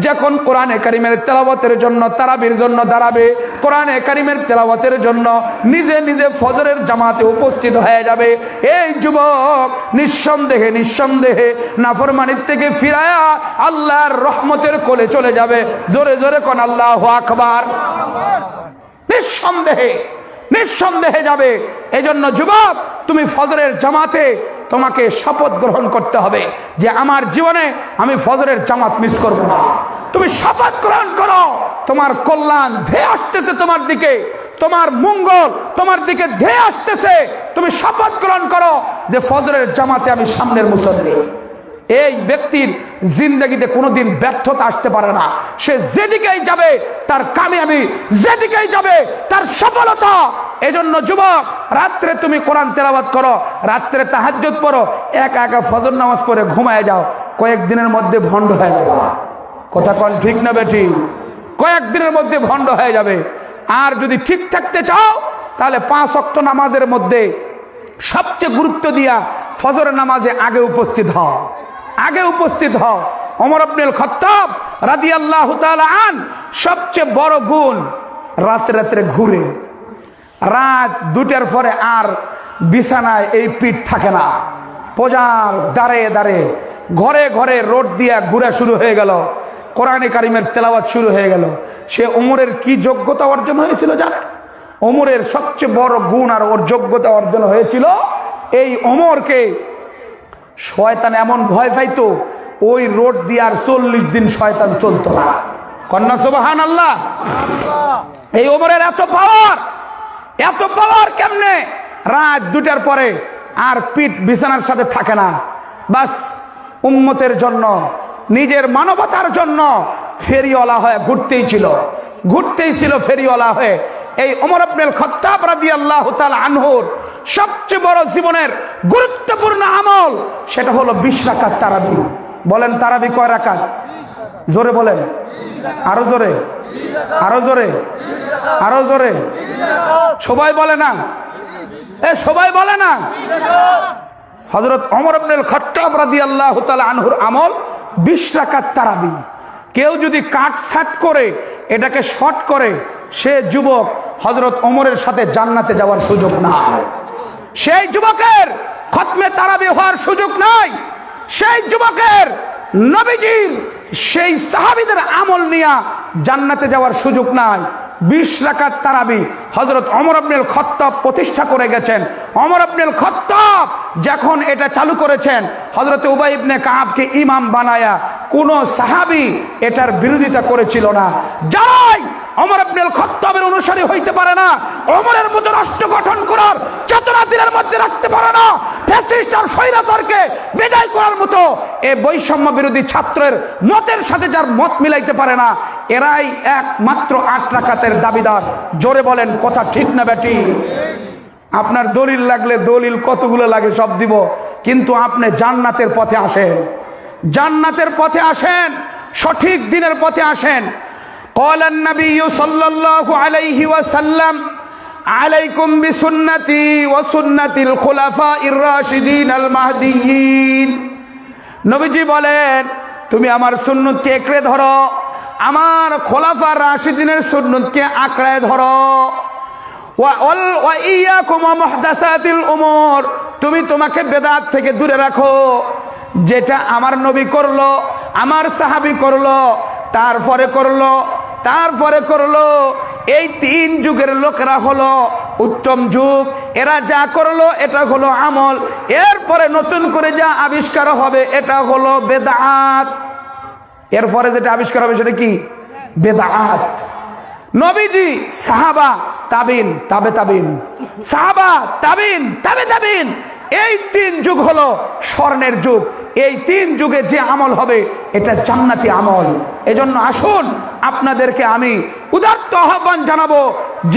যখন কোরআনে কারিমের তেলাওয়াতের জন্য, তারাবির জন্য দাঁড়াবে, কোরআনে কারিমের তেলাওয়াতের জন্য নিজে নিজে ফজরের জামাতে উপস্থিত হয়ে যাবে। এই যুবক নিঃসন্দেহে নাফরমানির থেকে ফিরায়া আল্লাহর রহমতের কোলে চলে যাবে। জোরে জোরে কোন আল্লাহু আকবার। নিঃসন্দেহে যাবে। এজন্য যুবক, তুমি ফজরের জামাতে তোমাকে শপথ গ্রহণ করতে হবে যে আমার জীবনে আমি ফজরের জামাত মিস করব না। তুমি শপথ গ্রহণ করো, তোমার কল্যাণ ধেয়ে আসতেছে তোমার দিকে, তোমার মঙ্গল তোমার দিকে ধেয়ে আসতেছে। তুমি শপথ গ্রহণ করো যে ফজরের জামাতে আমি সামনের মুসল্লি। এই ব্যক্তির জিন্দেগিতে কোনোদিন ব্যর্থতা আসতে পারে না। সে যেদিকেই যাবে তার কামিয়াবি, যেদিকেই যাবে তার সফলতা। এজন্য যুবক, রাত্রে তুমি কোরআন তেলাওয়াত করো, রাত্রে তাহাজ্জুদ পড়ো, একা ফজর নামাজ পড়ে ঘুমায় যাও, কয়েকদিনের মধ্যে ভণ্ড হয়ে যাবে। কথা কোন ঠিক না বেটি? কয়েকদিনের মধ্যে ভণ্ড হয়ে যাবে। আর যদি ঠিক থাকতে চাও তাহলে 5 ওয়াক্ত নামাজের মধ্যে সবচেয়ে গুরুত্ব দিয়া ফজর নামাজে আগে উপস্থিত হও। ওমর ইবনুল খাত্তাব রাদিয়াল্লাহু তাআলা আন সবচেয়ে বড় গুণ রাত্রে ঘুরে, রাত 2টার পরে আর বিছানায় এই পিঠ থাকে না, পজার দাঁড়ে দাঁড়ে ঘরে ঘরে রোড দিয়া ঘুরা শুরু হয়ে গেল, কোরআনে কারিমের তেলাওয়াত শুরু হয়ে গেল। সে ওমরের কি যোগ্যতা অর্জন হয়েছিল জানে? ওমরের সবচেয়ে বড় গুণ আর ওর যোগ্যতা অর্জন হয়েছিল, এই ওমরকে শয়তান এমন ভয় পাইতো, ওই রোড দিয়ে আর 40 দিন শয়তান চলতো না। কন্যা সুবহানাল্লাহ। এই ওমরের এত পাওয়ার কেমনে? রাত 2টার পরে আর পিঠ বিছানার সাথে থাকে না, বাস উম্মতের জন্য, নিজের মানবতার জন্য ফেরিওয়ালা হয়ে ঘুরতেই ছিল ফেরিওয়ালা হয়ে। এই ওমর ইবনুল খাত্তাব রাদিয়াল্লাহু তাআলা আনহুর সবচেয়ে বড় জীবনের গুরুত্বপূর্ণ আমল সেটা হলো 20 রাকাত তারাবি। বলেন তারাবি কয় রাকাত? জোরে বলেন, আরো জোরে, আরো জোরে, আরো জোরে। সবাই বলে না, সবাই বলে না। হযরত ওমর ইবনুল খাত্তাব রাদিয়াল্লাহু তাআলা আনহুর আমল 20 রাকাত তারাবি। কেউ যদি কাট ছাট করে এটাকে শর্ট করে, সে যুবক হযরত ওমরের সাথে জান্নাতে যাওয়ার সুযোগ নাই। সেই যুবকের খতমে তারাবি হওয়ার সুযোগ নাই। সেই যুবকের নবীজির সেই সাহাবীদের আমল নিয়ে জান্নাতে যাওয়ার সুযোগ নাই। 20 রাকাত তারাবি হযরত ওমর ইবনুল খাত্তাব প্রতিষ্ঠা করে গেছেন। ওমর ইবনুল খাত্তাব যখন এটা চালু করেছেন, হযরত উবাই ইবনে কাবকে ইমাম বানায়া কোন সাহাবী এটার বিরোধিতা করেছিল না। যাই ওমর ইবনুল খাত্তাবের অনুসারী হইতে পারে না, ওমরের মতো রাষ্ট্র গঠন করার চেতনা দিলের মধ্যে রাখতে পারে না, ফ্যাসিস্ট আর স্বৈরাচারকে বিদায় করার মতো এই বৈষম্য বিরোধী ছাত্রের মতের সাথে যার মত মিলাইতে পারে না, এরাই একমাত্র 8 রাকাতের দাবিদার। জোরে বলেন, কথা ঠিক না বেটি? আপনার দলিল লাগলে দলিল কতগুলো লাগে সব দিব, কিন্তু আপনি জান্নাতের পথে আসেন, জান্নাতের পথে আসেন, সঠিক দিনের পথে আসেন। قال النبي صلى الله عليه وسلم عليكم بسنتي وسنة الخلفاء الراشدين المهديين। নবীজি বলেন, তুমি আমার সুন্নতকে একড়ে ধরো, আমার খোলাফা রাশিদিনের সুন্নতকে আঁকড়ায় ধরো। ওয়া ইয়াকুম ওয়া মুহদাসাতিল উমুর, তুমি তোমাকে বেদাত থেকে দূরে রাখো। যেটা আমার নবী করলো, আমার সাহাবী করলো, তারপরে করলো এই 3 যুগের লোকেরা হলো উত্তম যুগ। এরা যা করলো এটা হলো আমল, এরপরে নতুন করে যা আবিষ্কার হবে এটা হলো বেদাত। এরপরে যেটা আবিষ্কার হবে সেটা কি? বেদাত। নবীজি, সাহাবা, তাবিন, তাবে তাবিন, সাহাবা, তাবিন, তাবে তাবিন, এই 3 যুগ হলো স্বর্ণের যুগ। এই 3 যুগে যে আমল হবে এটা জান্নাতি আমল। এজন্য আসুন আপনাদেরকে আমি উদাত্ত আহ্বান জানাবো,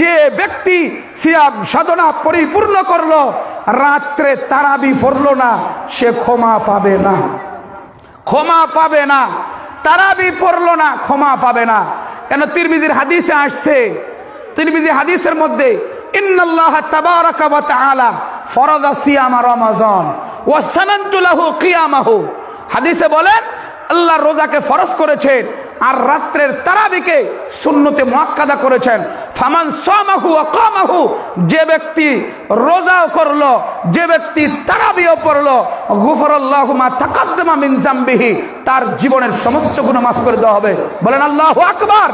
যে ব্যক্তি সিয়াম সাধনা পরিপূর্ণ করলো, রাত্রে তারাবি পড়লো না, সে ক্ষমা পাবে না, ক্ষমা পাবে না। তারাবি পড়লো না, ক্ষমা পাবে না। কেন? তিরমিজির হাদিসে আসছে, তিরমিজি হাদিসের মধ্যে ইন্নাল্লাহ তাবারাকা ওয়া তাআলা ফরাদা সিয়ামা রমাজান ওয়া সানানতু লাহু কিয়ামাহু। হাদিসে বলেন আল্লাহ রোজাকে ফরজ করেছেন আর রাত্রের তারাবিকে সুন্নতে মুআক্কাদা করেছেন। ফামান সামাহু ওয়া কামাহু, যে ব্যক্তি রোজাও করলো, যে ব্যক্তি তারাবিও পড়লো, গুফরাল্লাহু মা তাকাদ্দামা মিন যামবিহি, তার জীবনের সমস্ত গুনাহ মাফ করে দেওয়া হবে। বলেন আল্লাহু আকবার।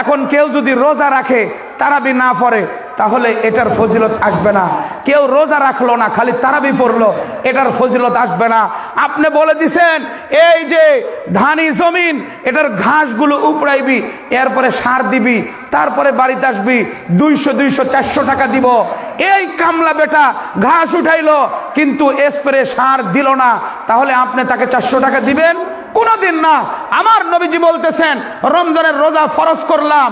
এখন কেউ যদি রোজা রাখে, তারাবি না পড়ে, তাহলে এটার ফজিলত আসবে না। কেউ রোজা রাখলো না, খালি তারাবি পড়লো, এটার ফজিলত আসবে না। আপনি বলে দিছেন এই যে ধানি জমিন, এটার ঘাসগুলো উপড়াইবি, এরপরে সার দিবি, তারপরে বাড়িতে আসবি, 200-400 টাকা দিব। এই কামলা বেটা ঘাস উঠাইলো কিন্তু স্প্রে সার দিল না, তাহলে আপনি তাকে 400 টাকা দিবেন? কোনদিন না। আমার নবীজি বলতেছেন, রমজানের রোজা ফরজ করলাম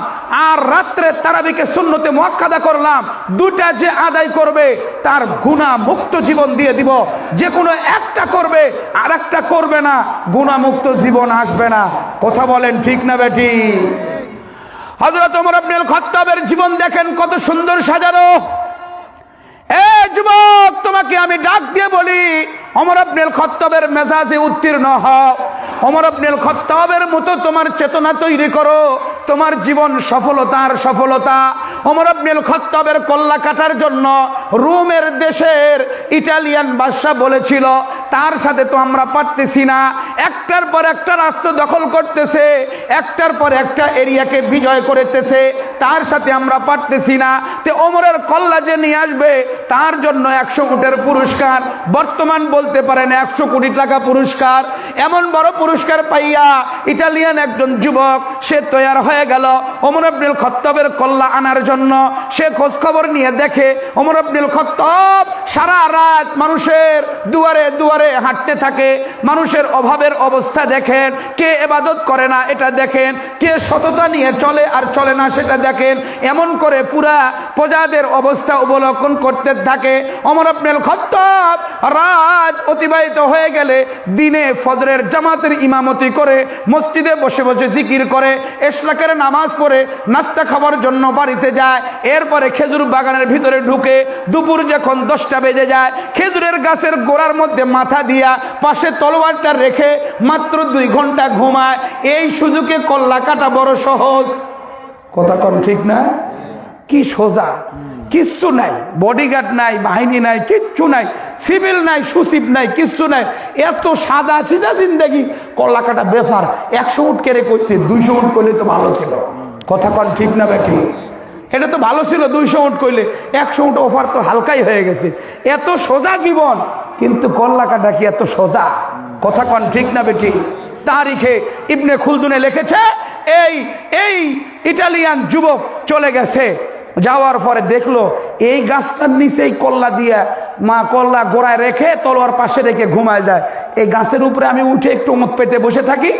আর রাত্রে তারাবিকে সুন্নতে মুআক্কাদা করলাম, দুটা যে আদায় করবে তার গুনাহ মুক্ত জীবন দিয়ে দিব। যে কোনো একটা করবে আর একটা করবে না, গুনাহ মুক্ত জীবন আসবে না। কথা বলেন ঠিক না বেটি? হযরত ওমর ইবনুল খাত্তাবের জীবন দেখেন কত সুন্দর সাজানো। এ যুবক, তোমাকে আমি ডাক দিয়ে বলি, ওমর ইবনুল খাত্তাবের মেজাজে উত্তীর্ণ হও, ওমর ইবনুল খাত্তাবের মতো তোমার চেতনা তৈরি করো। তোমার জীবন সফলতার সফলতা, ওমর ইবনুল খাত্তাবের কল্লা কাটার জন্য রোমের দেশের ইটালিয়ান বাদশা বলেছিল তার সাথে তো আমরা পারতেছি না, একটার পর একটা রাষ্ট্র দখল করতেছে, একটার পর একটা এরিয়াকে বিজয় করতেছে, তার সাথে আমরা পারতেছি না। তে ওমরের কল্লা যে নিয়ে আসবে তার জন্য 100 উটের পুরস্কার, বর্তমান বলতে পারেন 100 কোটি টাকা পুরস্কার। এমন বড় পুরস্কার পাইয়া ইটালিয়ান একজন যুবক সে তৈয়ার হয়ে গেল ওমর ইবনুল খাত্তাবের কল্লা আনার জন্য। সে খোঁজ খবর নিয়ে দেখে ওমর ইবনুল খাত্তাব সারা রাত মানুষের দুয়ারে দুয়ারে হাঁটতে থাকে, মানুষের অভাবের অবস্থা দেখেন, কে ইবাদত করে না এটা দেখেন, কে সততা নিয়ে চলে আর চলে না সেটা দেখেন, এমন করে পুরা প্রজাদের অবস্থা অবলোকন করতে থাকে। ওমর ইবনুল খাত্তাব রাত অতিবাহিত হয়ে গেলে দিনে ফজরের জামাতের ইমামতি করে মসজিদে বসে বসে জিকির করে, ইশরাকের নামাজ পড়ে নাস্তা খাবার জন্য বাড়িতে যায়। এরপরে খেজুর বাগানের ভিতরে ঢুকে দুপুর যখন 10টা বেজে যায় খেজুরের গাছের গোড়ার মধ্যে মাথা দিয়া পাশে তলোয়ারটা রেখে মাত্র 2 ঘন্টা ঘুমায়। এই সুযোগে কল্লা কাটা বড় সহজ, কথা কন ঠিক না? কি সোজা, কিচ্ছু নাই, বডিগার্ড নাই, বাহিনী নাই, কিচ্ছু নাই, সিভিল নাই, সুসিপ নাই, কিচ্ছু নাই, এত সাদা সিধা জিন্দেগি। কল্লা কাটা ব্যাপার 100 উট কেড়ে কইছে, 200 উট করলে তো ভালো ছিল, কথা কন ঠিক না বেঠি? এটা তো ভালো ছিল 200 উট কইলে, 100 উট অফার তো হালকাই হয়ে গেছে। এত সোজা জীবন, কিন্তু কল্লা কাটা কি এত সোজা? কথা কন ঠিক না বেঠি? তারিখে ইবনে খুলদুনে লিখেছে এই ইটালিয়ান যুবক চলে গেছে, যাওয়ার পরে দেখলো এই গাছটার নিচেই কল্লা দিয়ে মা কল্লা গোড়ায় রেখে তলোয়ার পাশে রেখে ঘুমায় যায়। এই গাছের উপরে আমি উঠে একটু মুখ পেতে বসে থাকি,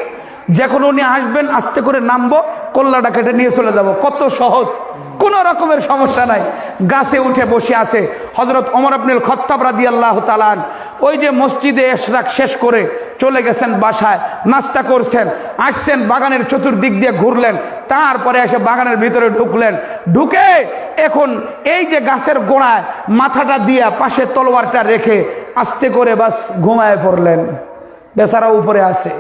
যখন উনি আসবেন আস্তে করে নামবো, কল্লাটা কেটে নিয়ে চলে যাব। কত সহজ, কোনো রকমের সমস্যা নাই। গাছে উঠে বসে আছে হযরত ওমর ইবনুল খাত্তাব রাদিয়াল্লাহু তাআলা। ওই যে মসজিদে ইশরাক শেষ করে চলে গেছেন বাসায়, নাস্তা করছেন, আসছেন বাগানের চতুর্দিক দিয়ে ঘুরলেন, তারপরে এসে বাগানের ভিতরে ঢুকলেন। ঢুকে এখন এই যে গাছের গোড়ায় মাথাটা দিয়া পাশে তলোয়ারটা রেখে আস্তে করে বাস ঘুমায় পড়লেন। বেচারা উপরে আছে,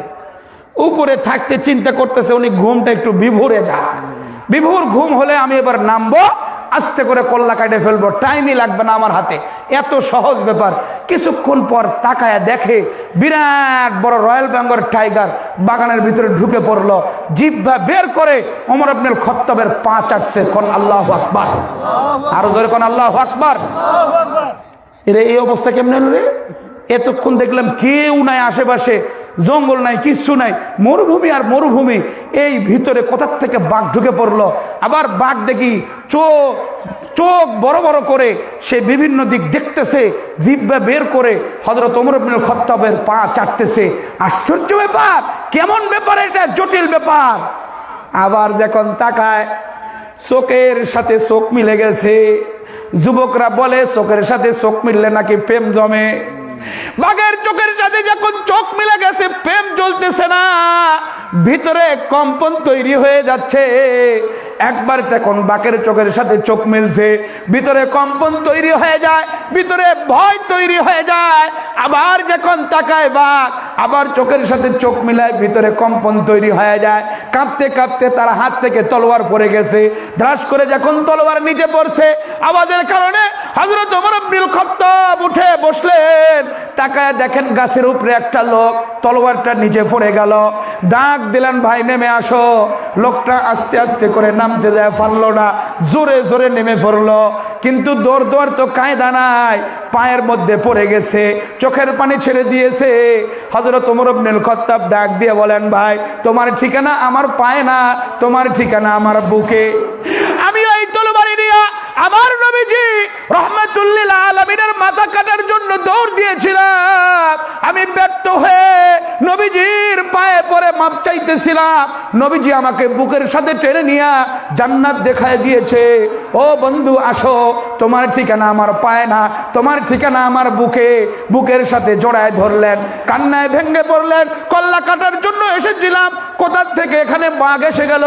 উপরে থাকতে চিন্তা করতেছে উনি ঘুমটা একটু বিভোরে যাক, বিভোর ঘুম হলে আমি এবার নামবো, আস্তে করে কল্লা কাটে ফেলবো, টাইমই লাগবে না আমার হাতে, এত সহজ ব্যাপার। কিছুক্ষণ পর তাকায় দেখে বিরাট বড় রয়্যাল বেঙ্গল টাইগার বাগানের ভিতরে ঢুকে পড়লো, জিহ্বা বের করে ওমর ইবনুল খাত্তাবের পা চাটছে। কোন আল্লাহু আকবার, আরো জোরে কোন আল্লাহু আকবার। এর এই অবস্থা কেমনে হলো রে? এতক্ষণ দেখলাম কেউ নাই আশেপাশে, জঙ্গল নাই, কিচ্ছু নাই, মরুভূমি আর মরুভূমি। এই ভিতরে কোথা থেকে বাঘ ঢুকে পড়লো। আবার বাঘ দেখি চোখ বড় বড় করে সে বিভিন্ন দিক দেখতেছে, জিহ্বা বের করে হযরত ওমর ইবনুল খাত্তাবের পা চাটতেছে। আশ্চর্য ব্যাপার, কেমন ব্যাপার এটা, জটিল ব্যাপার। আবার যখন তাকায় চোখের সাথে চোখ মিলে গেছে। যুবকরা বলে চোখের সাথে চোখ মিললে নাকি প্রেম জমে। বাঘের চোখের সাথে যখন চোখ মিলে গেছে, প্রেম জ্বলতেছে না, ভিতরে কম্পন তৈরি হয়ে যাচ্ছে। একবার তখন বাঘের চোখের সাথে চোখ মিলছে, ভিতরে কম্পন তৈরি হয়ে যায়, ভিতরে ভয় তৈরি হয়ে যায়। আবার যখন তাকায় বাঘ, আবার চোখের সাথে চোখ মিলায়, ভিতরে কম্পন তৈরি হয়ে যায়। কাঁপতে কাঁপতে তার হাত থেকে তলোয়ার পড়ে গেছে। ধ্রাস করে যখন তলোয়ার নিচে পড়ছে, আওয়াজের কারণে হযরত ওমর ইবনুল খাত্তাব উঠে বসলেন। তাকায় দেখেন গাছের উপরে একটা লোক, তলোয়ারটা নিচে পড়ে গেল। ডাক দিলেন, ভাই নেমে আসো। লোকটা আস্তে আস্তে করে নামতে যায়, পারলো না, জোরে জোরে নেমে পড়লো। কিন্তু দৌড় তো কায়দা নাই, পায়ের মধ্যে পড়ে গেছে, চোখের পানি ছেড়ে দিয়েছে। হযরত ওমর ইবনুল খাত্তাব ডাক দিয়ে বলেন, ভাই তোমার ঠিকানা আমার পায়ে না, তোমার ঠিকানা আমার বুকে। আমি ওই তলোয়ারি নিয়ে আমার নবীজি রাহমাতুল লিল আলামিনের মাথা কাটার জন্য দৌড় দিয়েছিলাম। আমি ব্যর্থ হয়ে নবীজির পায়ে পড়ে মাপ চাইতেছিলাম। নবীজি আমাকে বুকের সাথে টেনে নিয়ে জান্নাত দেখায় দিয়েছে। ও বন্ধু আসো, তোমার ঠিকানা আমার পায়ে না, তোমার ঠিকানা আমার বুকে। বুকের সাথে জড়ায় ধরলেন, কান্নায় ভেঙে পড়লেন। কল্লা কাটার জন্য এসেছিলাম, কোথা থেকে এখানে বাঘ এসে গেল।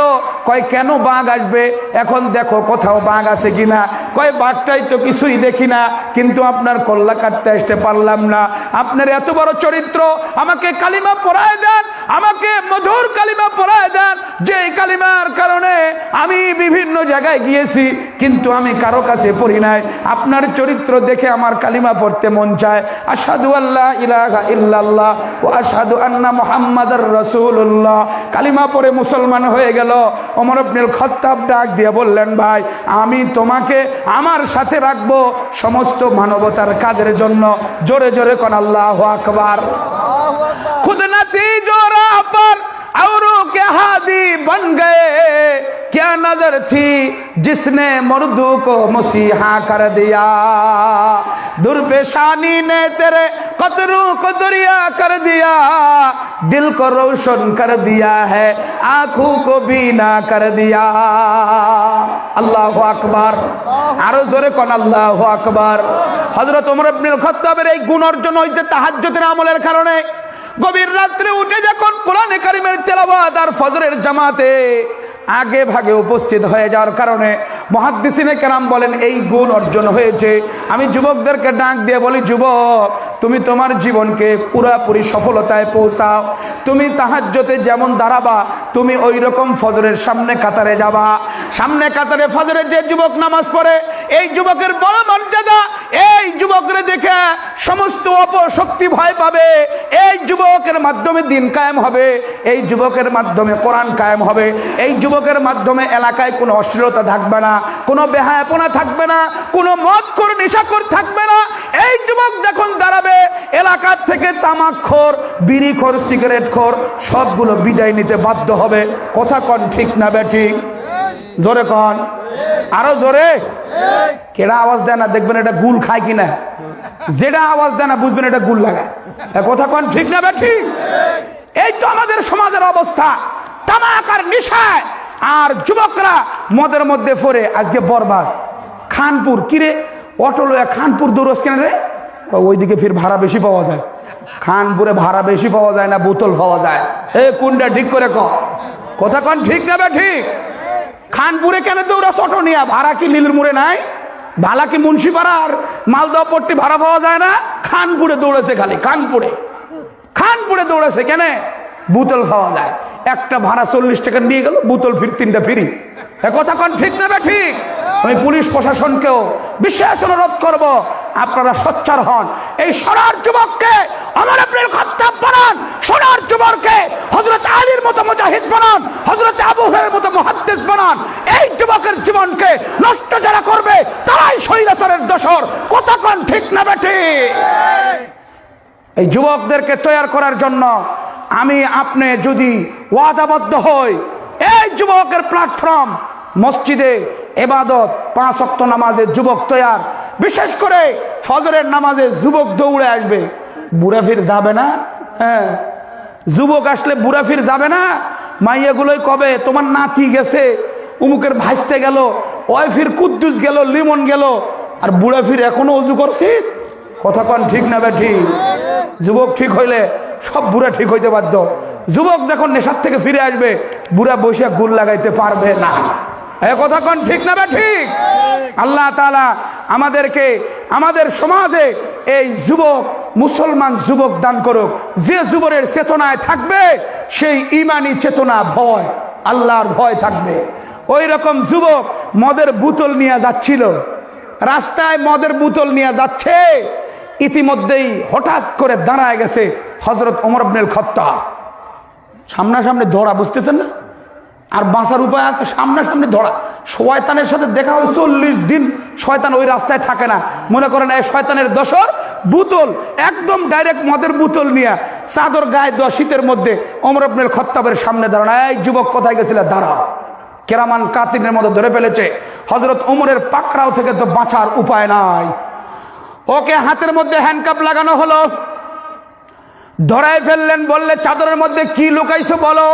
কয় কেন বাঘ আসবে, এখন দেখো কোথাও বাঘ আছে কিনা। কয় বাঘটাই তো কিছুই দেখি না, কিন্তু আপনার কল্লা কাটতে আসতে পারলাম না। আপনার এত বড় চরিত্র, আমাকে কালিমা পড়ায় দেন। আমাকে মধুর কালিমা পড়ায় দেন, যে কালিমার কারণে আমি বিভিন্ন জায়গায় গিয়েছি কিন্তু আমি কারো কাছে পড়ি নাই। আপনার চরিত্র দেখে আমার কালিমা পড়তে মন চায়। আশহাদু আল্লা ইলাহা ইল্লাল্লাহ ওয়া আশহাদু আন্না মুহাম্মাদার রাসূলুল্লাহ। কালিমা পড়ে মুসলমান হয়ে গেল। ওমর ইবনুল খাত্তাব ডাক দিয়ে বললেন, ভাই আমি তোমাকে আমার সাথে রাখবো সমস্ত মানবতার কাজের জন্য। জোরে জোরে কোন আল্লাহু আকবার। खुद नतीजों राह पर औरों के हादी बन गए, क्या नजर थी जिसने मर्दू को मसीहा कर दिया। दुर्पेशानी ने तेरे कतरों को दरिया कर दिया, दिल को रोशन कर दिया है, आंखों को बीना कर दिया। আল্লাহু আকবার। আরো জোরে কোন আল্লাহু আকবার। হযরত ওমর ইবনুল খাত্তাবের এই গুণ অর্জন হইতে তাহাজ্জুদের আমলের কারণে গভীর রাত্রে উঠে যখন কোরআনে কারিমের তেলাওয়াত আর ফজরের জামাতে আগে ভাগে উপস্থিত হয়ে যাওয়ার কারণে মুহাদ্দিসিনে কেরাম বলেন এই গুণ অর্জন হয়েছে। আমি যুবকদেরকে ডাক দিয়ে বলি, যুবক তুমি তোমার জীবনকে পুরোপুরি সফলতায় পৌঁছাও। তুমি তাহাজ্জুদে যেমন দাঁড়াবা তুমি ওই রকম ফজরের সামনে কাতারে যাবা। সামনে কাতারে ফজরে যে যুবক নামাজ পড়ে এই যুবকের বড় মর্যাদা। এই যুবকরে দেখে সমস্ত অপশক্তি ভয় পাবে। এই যুবকের মাধ্যমে দিন কায়েম হবে, এই যুবকের মাধ্যমে কোরআন কায়েম হবে, এই যুবকের মাধ্যমে এলাকায় কোনো অশ্লীলতা থাকবে না, কোনো বেহায়াপনা থাকবে না, কোনো মদখোর নেশাখোর থাকবে না। এই যুবক যখন দাঁড়াবে এলাকার থেকে তামাকখোর, বিড়িখোর, সিগারেটখোর সবগুলো বিদায় নিতে বাধ্য হবে। কথা কন ঠিক না বেঠিক? জোরে কন, আরো জোরে। কেডা আওয়াজ দেয় না দেখবেন এটা গুল খায় কিনা, যেটা আওয়াজ দেয় না বুঝবেন এটা গুল লাগায়। কথা কন ঠিক না বেঠিক? এই তো আমাদের সমাজের অবস্থা। তামাক আর নেশায় আর যুবকরা মদের মধ্যে পড়ে আজকে বরবাদ। খানপুর কিরে অটো লয়া খানপুর দৌড়স কেন রে? ওইদিকে ফির ভাড়া বেশি পাওয়া যায়। খানপুরে ভাড়া বেশি পাওয়া যায় না বোতল পাওয়া যায়? এই কোনটা ঠিক করে ক, কথা কন ঠিক না ঠিক? খানপুরে কেন দৌড়াস অটো নিয়া? ভাড়া কি নীলের মুড়ে নাই? ভাড়া কি মুন্সিপাড়ার মালদহ পট্টি ভাড়া পাওয়া যায় না? খানপুরে দৌড়েছে খালি, খানপুরে দৌড়েছে কেন? বোতল খাওয়া যায়। একটা ভাড়া 40 টাকা নিয়ে গেল, বোতল ফির 3টা ফ্রি। কথা কন ঠিক না ঠিক? আমি পুলিশ প্রশাসনকেও বিশেষ অনুরোধ করব, আপনারা সোচ্চার হন। এই সোনার যুবককে ওমর ইবনুল খাত্তাব বানান, সোনার যুবককে হযরত আলীর মতো মুজাহিদ বানান, হযরত আবু হুরায়রার মতো মুহাদ্দিস বানান। এই যুবকের জীবনকে নষ্ট যারা করবে তারাই স্বৈরাচারের দোসর। কথা কন ঠিক না ঠিক? এই যুবকদেরকে তৈরি করার জন্য আমি আপনি যদি ওয়াদাবদ্ধ হই, এই যুবকের প্ল্যাটফর্ম মসজিদে ইবাদত, 5 ওয়াক্ত নামাজে যুবক তৈয়ার, বিশেষ করে ফজরের নামাজে যুবক দৌড়ে আসবে। বুড়া ফির যাবে না? হ্যাঁ, যুবক আসলে বুড়া ফির যাবে না। মাইয়াগুলোই কবে তোমার নাতি গেছে, উমুকের ভাইস্তে গেল, ওই ফির কুদ্দুস গেল, লিমন গেল, আর বুড়া ফির এখনো অজু করছি। কথা কন ঠিক না ঠিক? যুবক ঠিক হইলে সব বুড়া ঠিক হইতে বাধ্য। যুবক যখন নেশার থেকে ফিরে আসবে বুড়া বসে গুল লাগাইতে পারবে না। কথা কন ঠিক না ঠিক? আল্লাহ তাআলা আমাদেরকে আমাদের সমাজে এই যুবক, মুসলমান যুবক দান করুক, যে যুবকের চেতনায় থাকবে সেই ঈমানি চেতনা, ভয়, আল্লাহর ভয় থাকবে। ওই রকম যুবক মদের বোতল নিয়ে যাচ্ছিল, রাস্তায় মদের বোতল নিয়ে যাচ্ছে, ইতিমধ্যেই হঠাৎ করে দাঁড়ায় গেছে হযরত ওমর ইবনুল খাত্তাব। সামনাসামনি ধরা, বুঝতেছেন না? আর বাঁচার উপায় আছে, সামনাসামনি ধরা। শয়তানের সাথে দেখা হয় 40 দিন শয়তান ওই রাস্তায় থাকে না। মনে করেন এই শয়তানের দোসর বোতল একদম ডাইরেক্ট মদের বোতল নিয়ে চাদর গায়ে দেওয়া শীতের মধ্যে ওমর ইবনুল খাত্তাবের সামনে দাঁড়ানো। এই যুবক কোথায় গেছিল? দাঁড়াও। কেরামান কাতিনের মতো ধরে ফেলেছে। হযরত ওমরের পাকড়াও থেকে তো বাঁচার উপায় নাই। ওকে হাতের মধ্যে হ্যান্ডকাপ লাগানো হলো, ধরায় ফেললেন। বললে চাদরের মধ্যে কি লুকাইছো বলো।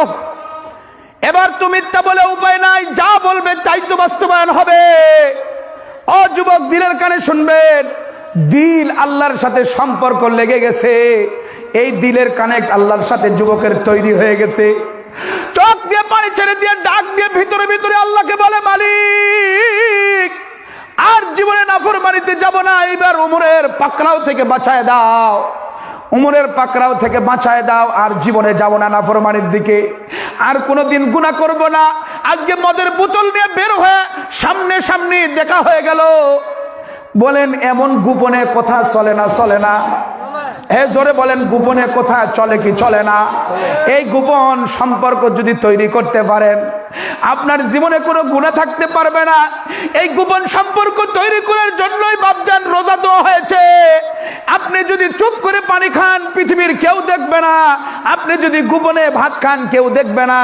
এবার তুমি তা বলে উপায় নাই, যা বলবে তাই তো বাস্তবায়ন হবে। ও যুবক, দিলের কানে শুনবেন, দিল আল্লাহর সাথে সম্পর্ক লেগে গেছে। এই দিলের কানেক্ট আল্লাহর সাথে যুবকের তৈরি হয়ে গেছে। চোখ দিয়ে পানি ছেড়ে দিয়ে ডাক দিয়ে ভিতরে ভিতরে আল্লাহকে বলে, মালিক আর জীবনে নাফরমানিতে যাব না, এইবার ওমরের পাকড়াও থেকে বাঁচায় দাও। উমরের পাকড়াও থেকে বাঁচায় দাও, আর জীবনে যাব না নাফরমানির দিকে, আর কোনোদিন গুনাহ করব না। আজকে মদের বোতল নিয়ে বের হয়ে সামনে সামনে দেখা হয়ে গেল। বলেন এমন গোপনে কথা চলে না? চলে না? জোরে বলেন, গোপনে কথা চলে কি চলে না? এই গোপন সম্পর্ক যদি তৈরি করতে পারেন, আপনার জীবনে কোনো গুনাহ থাকতে পারবে না। এই গোপন সম্পর্ক তৈরি করার জন্যই বাপজান রোজা দেওয়া হয়েছে। আপনি যদি চুপ করে পানি খান, পৃথিবীর কেউ দেখবে না। আপনি যদি গোপনে ভাত খান, কেউ দেখবে না।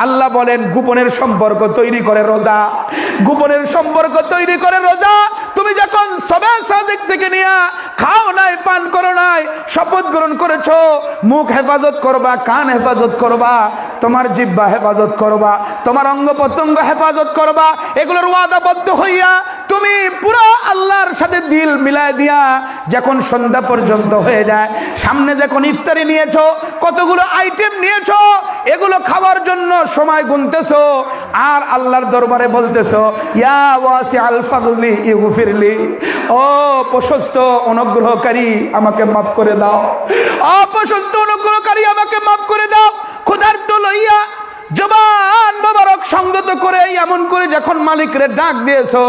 আল্লাহ বলেন গোপনের সম্পর্ক তৈরি করে রোজা, গোপনের সম্পর্ক তৈরি করে রোজা। তুমি যখন সবে সাদিক থেকে নিয়ে খাও নাই, পান করো নাই, শপথ গ্রহণ করেছো, মুখ হেফাজত করবা, কান হেফাজত করবা, তোমার জিহ্বা হেফাজত করবা, তোমার অঙ্গ প্রত্যঙ্গ হেফাজত করবা, এগুলোর ওয়াদাবদ্ধ হইয়া তুমি পুরো আল্লাহর সাথে দিল মিলায় দিয়া যখন সন্ধ্যা পর্যন্ত হয়ে যায়, সামনে যখন ইফতারি নিয়েছো, কতগুলো আইটেম নিয়েছো, এগুলো খাওয়ার জন্য সময় গুনতেছো, আর আল্লাহর দরবারে বলতেছো ইয়া ওয়াসিআল ফাদলি ইগফিরলি, ও প্রশস্ত অনুগ্রহকারী আমাকে মাফ করে দাও, ও প্রশস্ত অনুগ্রহকারী আমাকে মাফ করে দাও। ক্ষুধার্ত লইয়া জবান মোবারক সংযত করে এমন করে যখন মালিকরে ডাক দিয়েছো,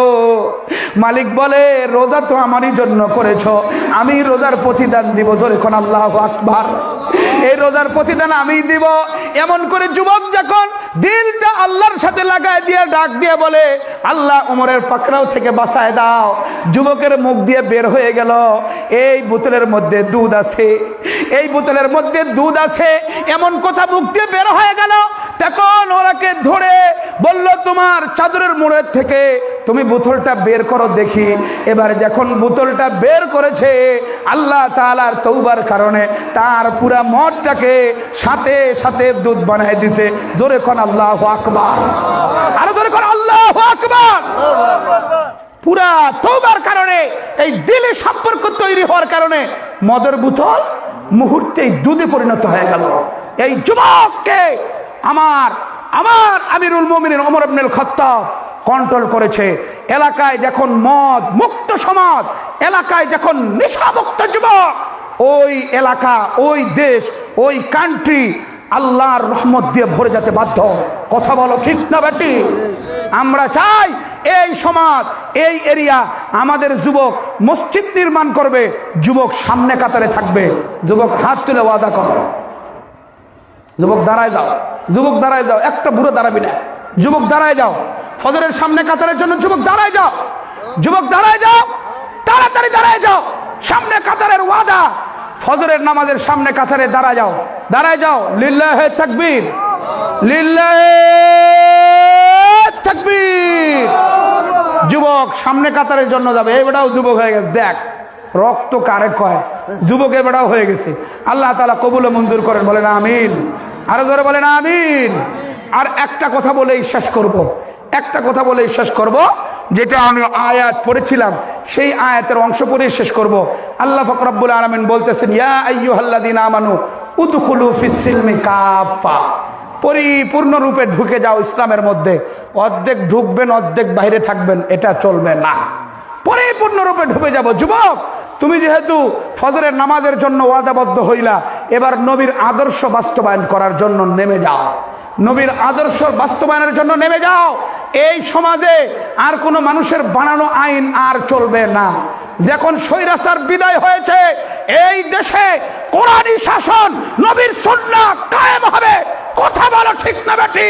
মালিক বলে রোজা তো আমারই জন্য করেছো, আমি রোজার প্রতিদান দিব। জোরে কোন আল্লাহু আকবার। এই রোজার প্রতিদান আমি দিব। এমন করে যুবক যখন দিলটা আল্লাহর সাথে লাগায় দিয়ে ডাক দিয়ে বলে আল্লাহ উমরের পাকড়াও থেকে বাঁচায় দাও, যুবকের মুখ দিয়ে বের হয়ে গেল এই বোতলের মধ্যে দুধ আছে, এই বোতলের মধ্যে দুধ আছে, এমন কথা মুখ দিয়ে বের হয়ে গেল। তখন ওরাকে ধরে বলল তোমার চাদরের মোড়ের থেকে তুমি বোতলটা বের করো দেখি। এবার যখন বোতলটা বের করেছে, আল্লাহ তাআলার তওবার কারণে তার পুরা মদটাকে সাথে সাথে দুধ বানায় দিছে। জোরে কোন আল্লাহু আকবার, আরো জোরে কোন আল্লাহু আকবার। পুরা তওবার কারণে, এই দিলে সম্পর্ক তৈরি হওয়ার কারণে মদের বোতল মুহূর্তেই দুধে পরিণত হয়ে গেল। এই যুবককে আমার আমিরুল মুমিনিন ওমর ইবনুল খাত্তাব কন্ট্রোল করেছে। এলাকায় যখন মদ মুক্ত সমাজ, এলাকায় যখন নেশামুক্ত যুবক, ওই এলাকা, ওই দেশ, ওই কান্ট্রি আল্লাহর রহমত দিয়ে ভরে যেতে বাধ্য। কথা বলো ঠিক না বেটি? আমরা চাই এই সমাজ, এই এরিয়া, আমাদের যুবক মসজিদ নির্মাণ করবে, যুবক সামনে কাতারে থাকবে। যুবক হাত তুলে ওয়াদা করো, যুবক দাঁড়ায় যাও, যুবক দাঁড়ায় যাও, একটা বুড়ো দাঁড়াবি না, যুবক দাঁড়ায় যাও, ফজরের সামনে কাতারের জন্য যুবক দাঁড়ায় যাও, যুবক দাঁড়ায় যাও, তাড়াতাড়ি দাঁড়ায় যাও, সামনে কাতারের ওয়াদা, ফজরের নামাজের সামনে কাতারে দাঁড়ায় যাও, দাঁড়ায় যাও। লিল্লাহে তাকবীর, লিল্লাহে তাকবীর। যুবক সামনে কাতারের জন্য যাবে। এই বেটাও যুবক হয়ে গেছে, দেখ রক্ত কারে কয়, যুবকের বেটাও হয়ে গেছে। আল্লাহ তাআলা কবুল ও মঞ্জুর করেন, বলেন আমিন। আরো জোরে বলেন আমিন। আর একটা কথা বলেই শেষ করব, একটা কথা বলেই শেষ করব, যেটা আমি আয়াত পড়েছিলাম সেই আয়াতের অংশ পড়েই শেষ করব। আল্লাহ পাক রব্বুল আলামিন বলতেছেন ইয়া আইয়ুহাল্লাযীনা আমানু উদখুলু ফিস-সিলমি কাফা, পরিপূর্ণ রূপে ঢুকে যাও ইসলামের মধ্যে। অর্ধেক ঢুকবেন, অর্ধেক বাইরে থাকবেন, এটা চলবে না। পরিপূর্ণ রূপে ঢুকে যাব। যুবক, তুমি যেহেতু ফজরের নামাজের জন্য ওয়াদাবদ্ধ হইলা, এবার নবীর আদর্শ বাস্তবায়ন করার জন্য নেমে যাও, নবীর আদর্শ বাস্তবায়নের জন্য নেমে যাও। এই সমাজে আর কোনো মানুষের বানানো আইন আর চলবে না। যখন স্বৈরাচার বিদায় হয়েছে, এই দেশে কোরআনী শাসন, নবীর সুন্নাহ কায়েম হবে। কথা বলো ঠিক না বেটি?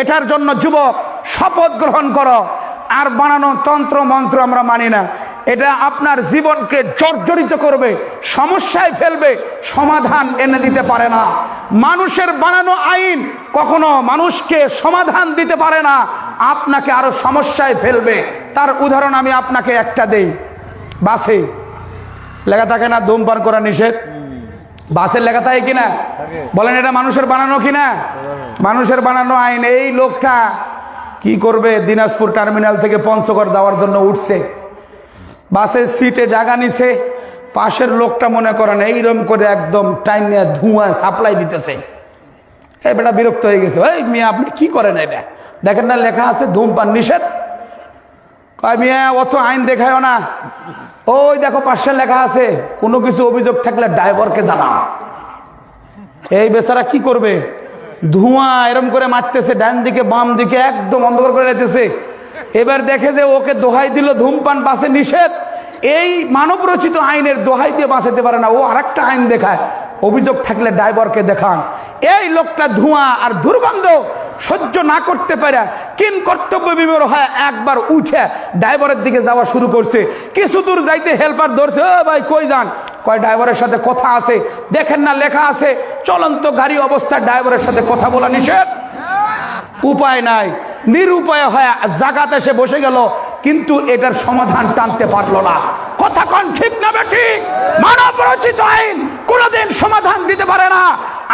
এটার জন্য যুবক শপথ গ্রহণ করো। আর বানানো তন্ত্র মন্ত্র আমরা মানি না। এটা আপনার জীবনকে জর্জরিত করবে, সমস্যায় ফেলবে, সমাধান এনে দিতে পারে না। মানুষের বানানো আইন কখনো মানুষকে সমাধান দিতে পারে না, আপনাকে আরো সমস্যায় ফেলবে। তার উদাহরণ আমি আপনাকে একটা দেই। বাসে লেখা থাকে না ধূমপান করা নিষেধ? বাসের লেখা থাকে কিনা? বলেন এটা মানুষের বানানো কিনা? মানুষের বানানো আইন। এই লোকটা কি করবে, দিনাজপুর টার্মিনাল থেকে পঞ্চগড় যাওয়ার জন্য উঠছে, বাসের সিটে জায়গা নিছে, পাশের লোকটা মনে করেন এইরকম করে একদম টাইম নিয়ে ধোঁয়া সাপ্লাই দিতেছে। এই বেটা বিরক্ত হয়ে গেছে, এই মিয়া আপনি কি করেন? এটা দেখেন না লেখা আছে ধূমপান নিষেধ। কয় মিয়া অত আইন দেখায় না, ওই দেখো পাশে লেখা আছে, কোনো কিছু অভিযোগ থাকলে ড্রাইভারকে জানাও। এই বেচারা কি করবে? ধোঁয়া এরম করে মারতেছে, ডান দিকে বাম দিকে একদম অন্ধকার করে রেখেছে। এবার দেখে যে ওকে দোহাই দিল ধূমপান বাসে নিষেধ, এই মানব রচিত আইনের দোহাই দিয়ে বাঁচাতে পারে না, ও আরেকটা আইন দেখায়, অভিযোগ থাকলে ড্রাইভারকে দেখান। এই লোকটা ধোঁয়া আর দুর্গন্ধ সহ্য না করতে পারে কিন কর্তব্য বিমূঢ় হয় একবার উঠে ড্রাইভারের দিকে যাওয়া শুরু করছে। কিছু দূর যাইতে হেল্পার ধরছে, ও ভাই কই যান? কয় ড্রাইভারের সাথে কথা আছে, দেখেন না লেখা আছে চলন্ত গাড়ি অবস্থায় ড্রাইভারের সাথে কথা বলা নিষেধ। উপায় নাই, নিরুপায় হয়ে জায়গাতে এসে বসে গেল, কিন্তু এটার সমাধান টানতে পারলো না। কথা কোন ঠিক না বেঠিক? মানব রচিত আইন কোনদিন সমাধান দিতে পারে না।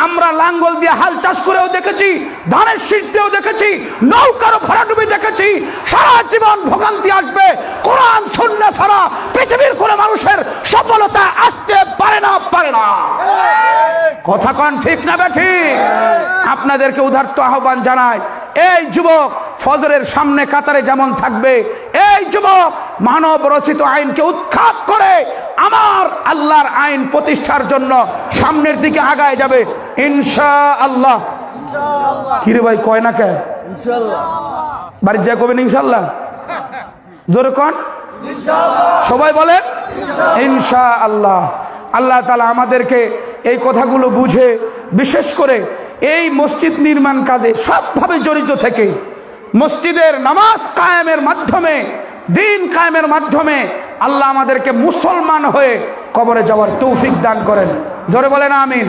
আমরা লাঙ্গল দিয়ে হাল চাষ করেও দেখেছি, ধানের শীষ দিয়েও দেখেছি, নৌকারও ভরাডুবি দেখেছি। সারা জীবন ভোগান্তি আসবে, কোরআন সুন্নাহ ছাড়া পৃথিবীর কোন মানুষের সফলতা আসতে পারে না, পারে না। কথা কোন ঠিক না বেঠিক? আপনাদেরকে উদারত আহ্বান জানাই, এই যুবক ফজরের সামনে কাতারে যেমন থাকবে, এই যুবক মানব রচিত আইনকে উৎখাত করে আমার আল্লাহর আইন প্রতিষ্ঠার জন্য সামনের দিকে আগায় যাবে ইনশাআল্লাহ। কিরে ভাই কয় না কে? বাড়ি যা করবেন ইনশাআল্লাহ। জোরে কোন সবাই বলে ইনশাআল্লাহ। আল্লাহ তাআলা আমাদেরকে এই কথাগুলো বুঝে, বিশেষ করে এই মসজিদ নির্মাণ কাজে সবভাবে জড়িত থেকে মসজিদের নামাজ কায়েমের মাধ্যমে, দিন কায়েমের মাধ্যমে আল্লাহ আমাদেরকে মুসলমান হয়ে কবরে যাওয়ার তৌফিক দান করেন। জোরে বলেন আমিন,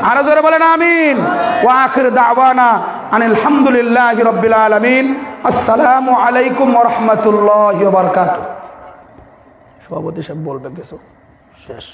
আরো জোরে বলেন আমিন। ওয়া আখির দাওয়ানা আনিল হামদুলিল্লাহি রাব্বিল আলামিন। আসসালামু আলাইকুম ওয়া রাহমাতুল্লাহি ওয়া বারাকাতুহু। সভাপতি সাহেব বলবেন কিছু শেষ?